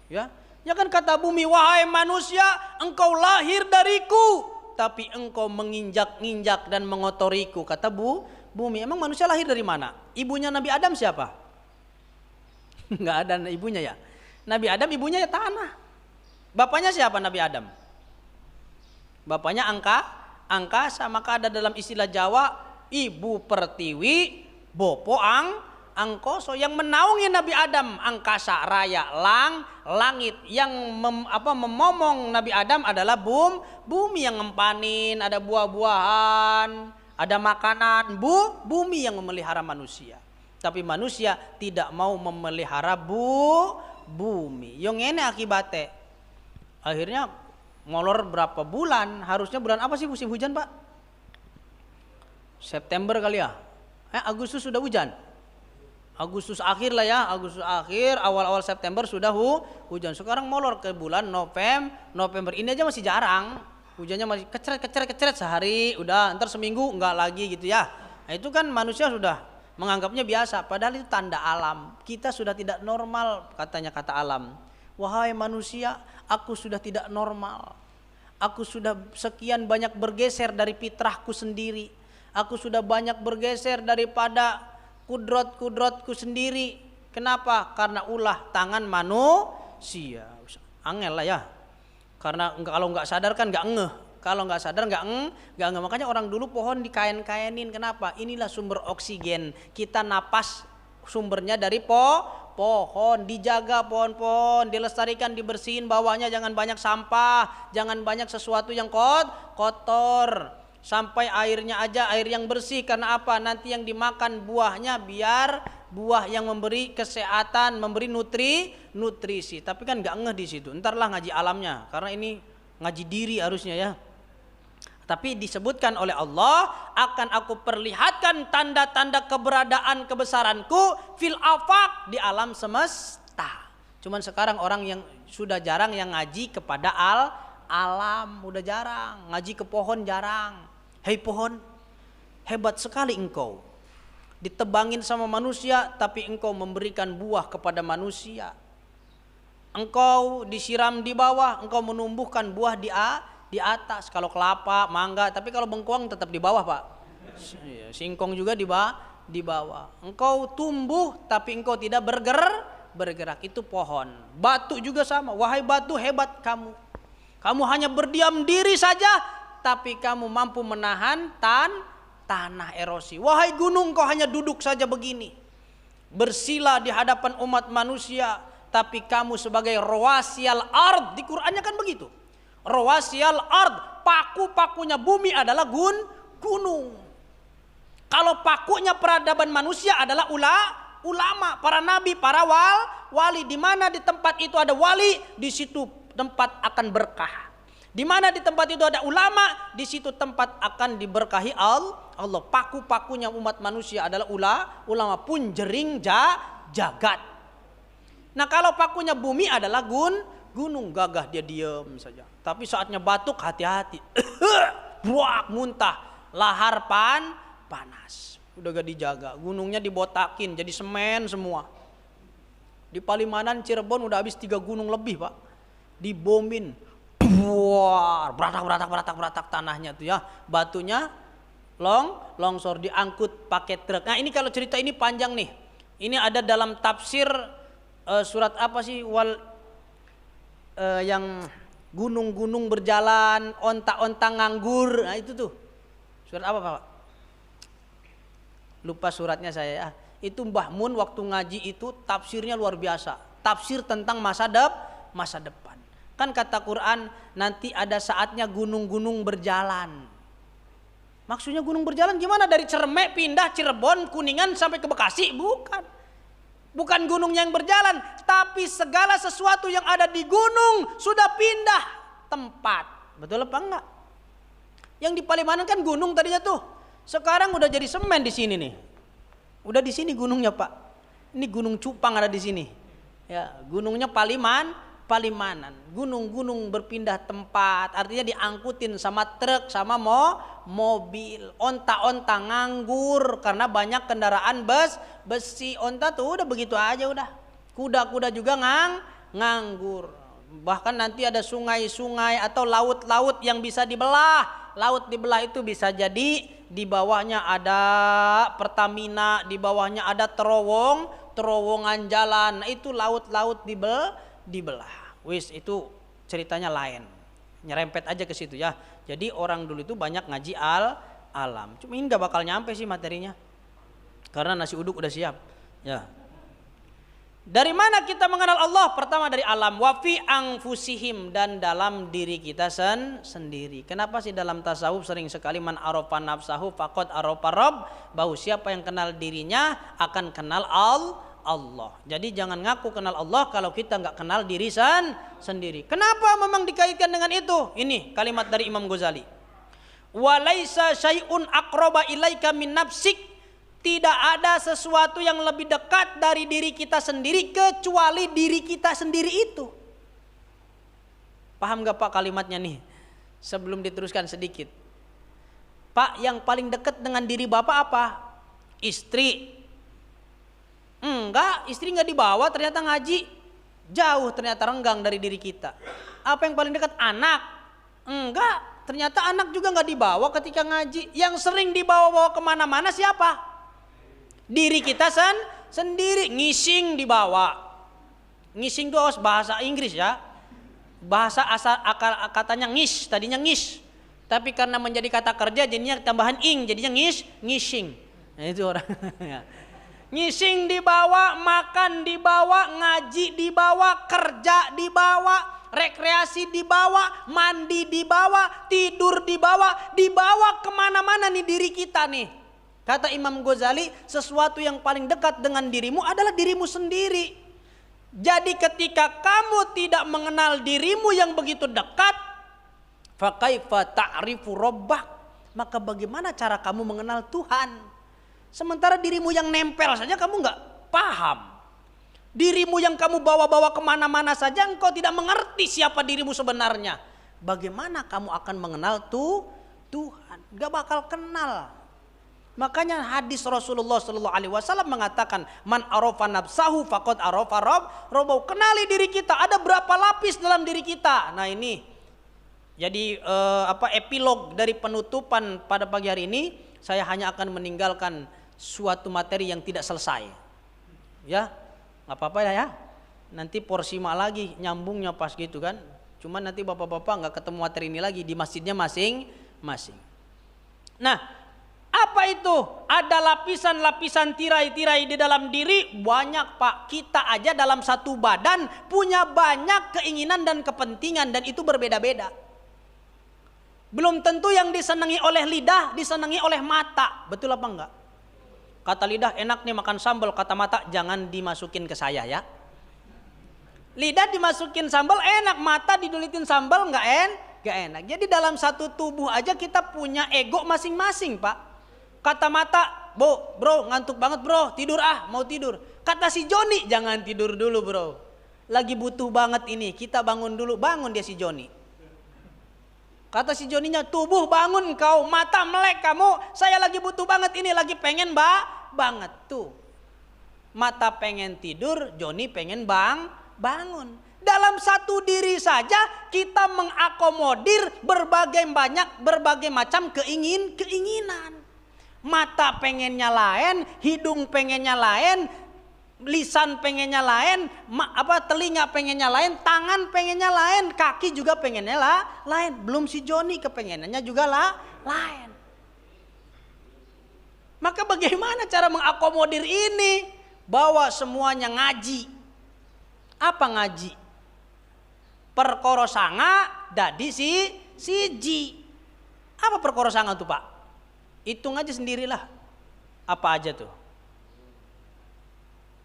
Ya kan kata bumi, wahai manusia, engkau lahir dariku, tapi engkau menginjak-injak dan mengotoriku. Kata bumi, emang manusia lahir dari mana? Ibunya Nabi Adam siapa? Nggak ada ibunya ya. Nabi Adam ibunya ya tanah. Bapaknya siapa Nabi Adam? Bapaknya angkasa. Maka ada dalam istilah Jawa, ibu pertiwi, bopo angkoso. Yang menaungi Nabi Adam angkasa raya langit. Yang memomong Nabi Adam adalah bumi yang ngempanin, ada buah-buahan, ada makanan. Bumi yang memelihara manusia. Tapi manusia tidak mau memelihara bumi. Yang ini akibatnya akhirnya molor berapa bulan. Harusnya bulan apa sih musim hujan, Pak? September kali ya. Agustus sudah hujan. Agustus akhir lah ya, Agustus akhir, awal-awal September sudah hujan. Sekarang molor ke bulan November. Ini aja masih jarang. Hujannya masih keceret sehari, udah ntar seminggu enggak lagi gitu ya. Nah, itu kan manusia sudah menganggapnya biasa, padahal itu tanda alam. Kita sudah tidak normal, katanya kata alam. Wahai manusia, aku sudah tidak normal. Aku sudah sekian banyak bergeser dari fitrahku sendiri. Aku sudah banyak bergeser daripada kudrot-kudrotku sendiri. Kenapa? Karena ulah tangan manusia. Angel lah ya. Karena kalau nggak sadar kan nggak ngeh. Kalau nggak sadar nggak ngeh. Makanya orang dulu pohon dikain-kainin. Kenapa? Inilah sumber oksigen. Kita napas sumbernya dari pohon. Dijaga pohon-pohon, dilestarikan, dibersihin bawahnya. Jangan banyak sampah, jangan banyak sesuatu yang kotor. Sampai airnya aja air yang bersih. Karena apa? Nanti yang dimakan buahnya biar buah yang memberi kesehatan, memberi nutrisi. Tapi kan nggak ngeh di situ. Entarlah ngaji alamnya, karena ini ngaji diri harusnya ya. Tapi disebutkan oleh Allah, akan aku perlihatkan tanda-tanda keberadaan kebesaranku fil afaq, di alam semesta. Cuman sekarang orang yang sudah jarang yang ngaji kepada alam, udah jarang. Ngaji ke pohon jarang. Hei pohon, hebat sekali engkau. Ditebangin sama manusia, tapi engkau memberikan buah kepada manusia. Engkau disiram di bawah, engkau menumbuhkan buah di atas. Kalau kelapa, mangga, tapi kalau bengkoang tetap di bawah, Pak. Singkong juga di bawah. Engkau tumbuh, tapi engkau tidak bergerak. Itu pohon. Batu juga sama. Wahai batu, hebat kamu. Kamu hanya berdiam diri saja, tapi kamu mampu menahan tanah erosi. Wahai gunung, kau hanya duduk saja begini, bersila di hadapan umat manusia, tapi kamu sebagai rawasiyal ard. Di Qur'annya kan begitu. Rawasiyal ard, paku-pakunya bumi adalah gunung. Kalau pakunya peradaban manusia adalah ulama, para nabi, para wali. Di mana di tempat itu ada wali, di situ tempat akan berkah. Di mana di tempat itu ada ulama, di situ tempat akan diberkahi Allah. Paku-pakunya umat manusia adalah ulama, pun jering jagat. Nah, kalau pakunya bumi adalah gunung, gagah dia diam saja. Tapi saatnya batuk, hati-hati. Buak, muntah, lahar panas. Udah gak dijaga, gunungnya dibotakin jadi semen semua. Di Palimanan, Cirebon udah habis 3 gunung lebih, Pak. Dibomin. Wah, beratak tanahnya tuh ya. Batunya longsor, diangkut pakai truk. Nah, ini kalau cerita ini panjang nih. Ini ada dalam tafsir surat apa sih? Yang gunung-gunung berjalan, onta-onta nganggur. Nah, itu tuh. Surat apa, Pak? Lupa suratnya saya ya. Itu Mbah Mun waktu ngaji itu tafsirnya luar biasa. Tafsir tentang masa depan. Kan kata Quran, nanti ada saatnya gunung-gunung berjalan. Maksudnya gunung berjalan gimana? Dari Cermek pindah Cirebon, Kuningan sampai ke Bekasi? Bukan. Bukan gunungnya yang berjalan, tapi segala sesuatu yang ada di gunung sudah pindah tempat. Betul apa enggak? Yang di Palimanan kan gunung tadinya tuh. Sekarang udah jadi semen di sini nih. Udah di sini gunungnya, Pak. Ini Gunung Cupang ada di sini. Ya, gunungnya Palimanan. Gunung-gunung berpindah tempat, artinya diangkutin sama truk, sama mobil. Onta-onta nganggur karena banyak kendaraan besi. Onta tuh udah begitu aja udah. Kuda-kuda juga nganggur. Bahkan nanti ada sungai-sungai atau laut-laut yang bisa dibelah. Laut dibelah itu bisa jadi di bawahnya ada Pertamina, di bawahnya ada terowongan jalan. Nah, itu laut-laut dibelah. Wis, itu ceritanya lain. Nyerempet aja ke situ ya. Jadi orang dulu itu banyak ngaji alam. Cuma ini nggak bakal nyampe sih materinya. Karena nasi uduk udah siap. Ya. Dari mana kita mengenal Allah? Pertama dari alam. Wa fi anfusihim, dan dalam diri kita sendiri. Kenapa sih dalam tasawuf sering sekali man arafa nafsahu faqad arafa rabb, bahwa siapa yang kenal dirinya akan kenal Allah. Jadi jangan ngaku kenal Allah kalau kita nggak kenal diri sendiri. Kenapa memang dikaitkan dengan itu? Ini kalimat dari Imam Ghazali. Walaisa syai'un aqraba ilaika min nafsik. Tidak ada sesuatu yang lebih dekat dari diri kita sendiri kecuali diri kita sendiri itu. Paham gak Pak kalimatnya nih? Sebelum diteruskan sedikit. Pak, yang paling dekat dengan diri Bapak apa? Istri. Enggak, istri enggak dibawa, ternyata ngaji. Jauh ternyata renggang dari diri kita. Apa yang paling dekat? Anak. Enggak, ternyata anak juga enggak dibawa ketika ngaji. Yang sering dibawa-bawa kemana-mana siapa? Diri kita sendiri. Ngising dibawa. Ngising itu bahasa Inggris ya. Bahasa asal katanya ngis, tadinya ngis. Tapi karena menjadi kata kerja jadinya tambahan ing, jadinya ngising. Nah itu orang. Ngising dibawa, makan dibawa, ngaji dibawa, kerja dibawa, rekreasi dibawa, mandi dibawa, tidur dibawa kemana-mana nih diri kita nih. Kata Imam Ghazali, sesuatu yang paling dekat dengan dirimu adalah dirimu sendiri. Jadi ketika kamu tidak mengenal dirimu yang begitu dekat, fakaifa ta'rifu rabbak, maka bagaimana cara kamu mengenal Tuhan? Sementara dirimu yang nempel saja kamu nggak paham. Dirimu yang kamu bawa-bawa kemana-mana saja engkau tidak mengerti siapa dirimu sebenarnya. Bagaimana kamu akan mengenal Tuhan? Gak bakal kenal. Makanya hadis Rasulullah Sallallahu Alaihi Wasallam mengatakan, man arafa nafsahu faqad arafa rabbahu. Kenali diri kita. Ada berapa lapis dalam diri kita? Nah ini jadi epilog dari penutupan pada pagi hari ini. Saya hanya akan meninggalkan suatu materi yang tidak selesai. Ya, nggak apa-apa ya. Nanti porsi lagi nyambungnya pas gitu kan. Cuman nanti bapak-bapak nggak ketemu materi ini lagi di masjidnya masing-masing. Nah, apa itu? Ada lapisan-lapisan tirai-tirai di dalam diri. Banyak Pak. Kita aja dalam satu badan punya banyak keinginan dan kepentingan, dan itu berbeda-beda. Belum tentu yang disenangi oleh lidah disenangi oleh mata. Betul apa enggak? Kata lidah enak nih makan sambal, kata mata jangan dimasukin ke saya ya. Lidah dimasukin sambal enak, mata didulitin sambal enggak enak. Jadi dalam satu tubuh aja kita punya ego masing-masing Pak. Kata mata, bro ngantuk banget bro, tidur mau tidur. Kata si Joni, jangan tidur dulu bro, lagi butuh banget ini, kita bangun dulu. Bangun dia si Joni. Kata si Joninya, tubuh bangun kau, mata melek kamu, saya lagi butuh banget ini, lagi pengen banget tuh. Mata pengen tidur, Joni pengen bangun. Dalam satu diri saja kita mengakomodir berbagai macam keinginan. Mata pengennya lain, hidung pengennya lain, lisan pengennya lain, telinga pengennya lain, tangan pengennya lain, kaki juga pengennya lain. Belum si Joni kepengenannya juga lain. Maka bagaimana cara mengakomodir ini? Bawa semuanya ngaji. Apa ngaji? Perkara sanga dadi siji. Apa perkara sanga tuh Pak? Hitung aja sendirilah. Apa aja tuh?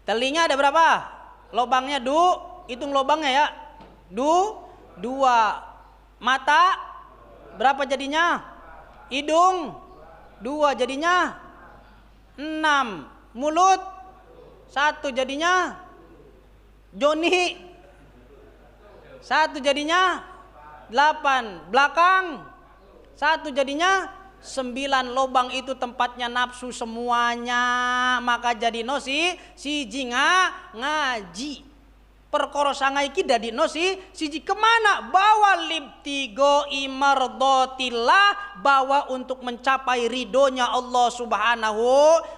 Telinga ada berapa? Lobangnya hitung lobangnya ya. Dua. Mata berapa jadinya? Hidung 2 jadinya 6. Mulut 1 jadinya Joni 1 jadinya 8. Belakang 1 jadinya 9. Lobang itu tempatnya nafsu semuanya. Maka jadi nosi siji ngaji. Perkara sangai ki dadi nosi siji kemana? Bawa libtigo imardotillah, bawa untuk mencapai ridhonya Allah subhanahu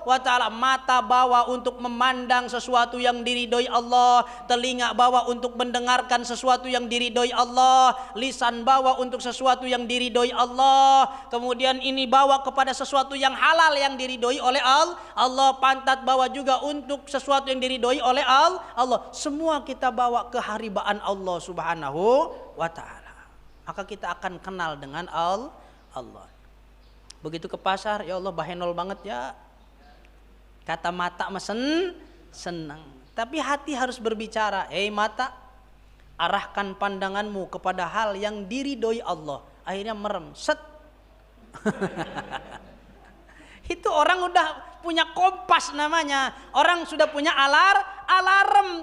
wa ta'ala. Mata bawa untuk memandang sesuatu yang diridhoi Allah. Telinga bawa untuk mendengarkan sesuatu yang diridhoi Allah. Lisan bawa untuk sesuatu yang diridhoi Allah. Kemudian ini bawa kepada sesuatu yang halal yang diridhoi oleh Allah. Pantat bawa juga untuk sesuatu yang diridhoi oleh Allah. Semua kita bawa keharibaan Allah subhanahu wa ta'ala. Maka kita akan kenal dengan Allah. Begitu ke pasar, ya Allah bahenol banget ya. Kata mata mesen senang. Tapi hati harus berbicara. Hei mata, arahkan pandanganmu kepada hal yang diridhoi Allah. Akhirnya merem. Set. Itu orang udah punya kompas namanya. Orang sudah punya alarm.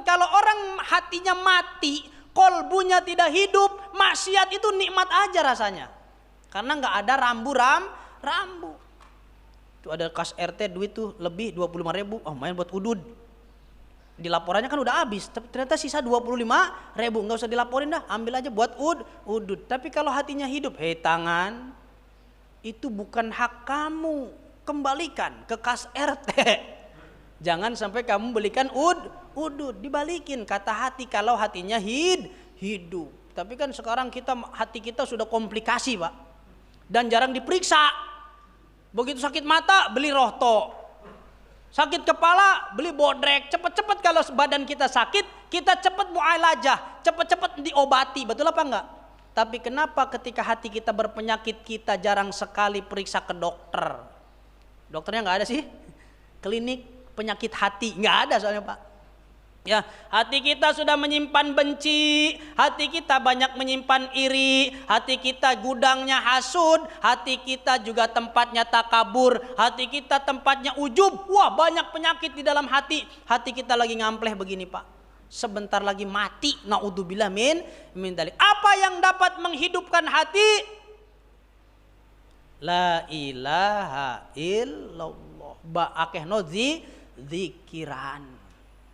Kalau orang hatinya mati, kolbunya tidak hidup, maksiat itu nikmat aja rasanya. Karena nggak ada rambu. Itu ada kas RT duit tuh lebih 25.000. Oh main buat udud. Di laporannya kan udah habis. Tapi ternyata sisa 25.000. Nggak usah dilaporin dah. Ambil aja buat udud. Tapi kalau hatinya hidup, hei tangan, itu bukan hak kamu. Kembalikan ke kas RT. Jangan sampai kamu belikan udud. Dibalikin kata hati kalau hatinya hidup. Tapi kan sekarang hati kita sudah komplikasi Pak. Dan jarang diperiksa. Begitu sakit mata beli rohto. Sakit kepala beli bodrek. Cepet-cepet kalau badan kita sakit, kita cepet mu'alajah, cepet-cepet diobati. Betul apa enggak? Tapi kenapa ketika hati kita berpenyakit kita jarang sekali periksa ke dokter? Dokternya nggak ada sih. Klinik penyakit hati nggak ada soalnya Pak. Ya, hati kita sudah menyimpan benci, hati kita banyak menyimpan iri, hati kita gudangnya hasud, hati kita juga tempatnya takabur, hati kita tempatnya ujub. Wah, banyak penyakit di dalam hati. Hati kita lagi ngampleh begini Pak. Sebentar lagi mati. Naudzubillah min dzalik. Apa yang dapat menghidupkan hati? La ilaha illallah. Akeh no zikiran.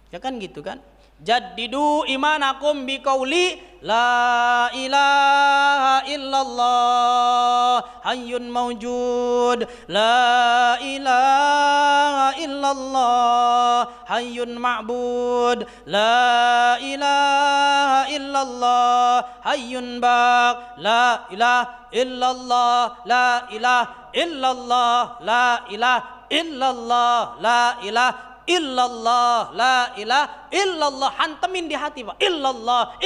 Ya kan gitu kan? Jaddidu imanakum biqauli la ilaha illallah hayyun mawjud. La ilaha illallah hayyun ma'bud. La ilaha illallah hayyun baq. La ilaha illallah. La ilaha illallah. La ilaha illallah. La ilaha illallah, la ilaha illallah. Hantemin di hati Pak. Illallah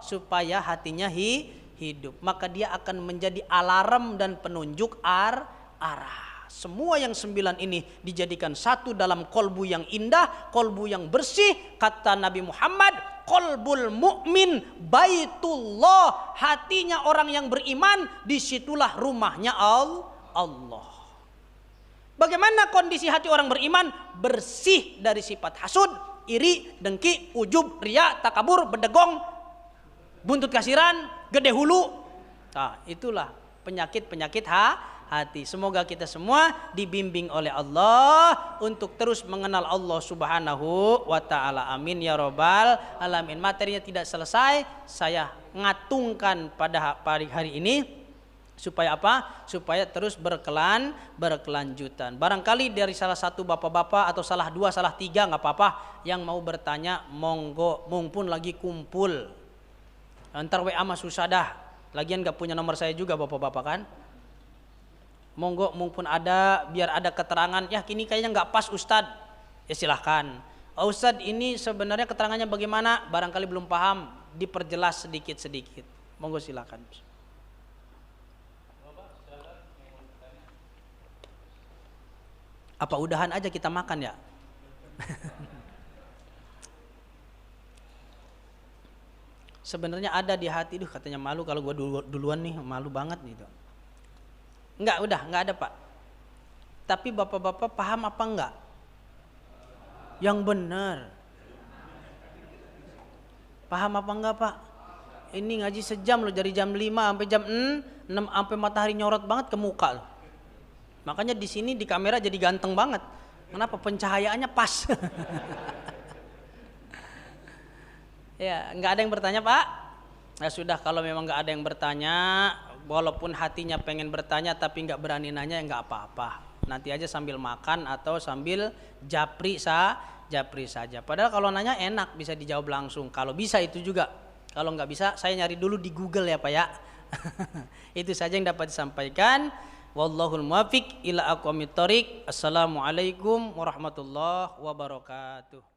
supaya hatinya hidup. Maka dia akan menjadi alarm dan penunjuk arah. Semua yang 9 ini dijadikan satu dalam kolbu yang indah, kolbu yang bersih. Kata Nabi Muhammad, kolbul mu'min baitullah. Hatinya orang yang beriman, disitulah rumahnya Allah. Bagaimana kondisi hati orang beriman? Bersih dari sifat hasud, iri, dengki, ujub, riya, takabur, bedegong, buntut kasiran, gede hulu. Nah, itulah penyakit-penyakit hati. Semoga kita semua dibimbing oleh Allah untuk terus mengenal Allah subhanahu wa ta'ala. Amin ya rabbal alamin. Materinya tidak selesai, saya ngatungkan pada hari ini. Supaya apa? Supaya terus berkelanjutan. Barangkali dari salah satu bapak-bapak atau salah dua, salah tiga nggak apa-apa. Yang mau bertanya, monggo, mumpun lagi kumpul. Ntar WA mah susah dah. Lagian nggak punya nomor saya juga bapak-bapak kan. Monggo, mumpun ada, biar ada keterangan. Ya kini kayaknya nggak pas Ustadz. Ya silahkan. Ustadz ini sebenarnya keterangannya bagaimana? Barangkali belum paham, diperjelas sedikit-sedikit. Monggo silahkan. Apa udahan aja kita makan ya? Sebenarnya ada di hati, katanya malu kalau gue duluan nih, malu banget gitu. Enggak, udah enggak ada Pak. Tapi bapak-bapak paham apa enggak? Yang benar. Paham apa enggak Pak? Ini ngaji sejam loh, dari jam 5 sampai jam 6 sampai matahari nyorot banget ke muka loh. Makanya di sini di kamera jadi ganteng banget. Kenapa? Pencahayaannya pas. Ya, nggak ada yang bertanya Pak? Ya sudah, kalau memang nggak ada yang bertanya, walaupun hatinya pengen bertanya tapi nggak berani nanya, ya nggak apa-apa. Nanti aja sambil makan atau sambil japri saja. Padahal kalau nanya enak, bisa dijawab langsung. Kalau bisa itu juga. Kalau nggak bisa, saya nyari dulu di Google ya Pak ya. Itu saja yang dapat disampaikan. Wallahul muwaffiq ila aqwamit thoriq. Assalamualaikum warahmatullahi wabarakatuh.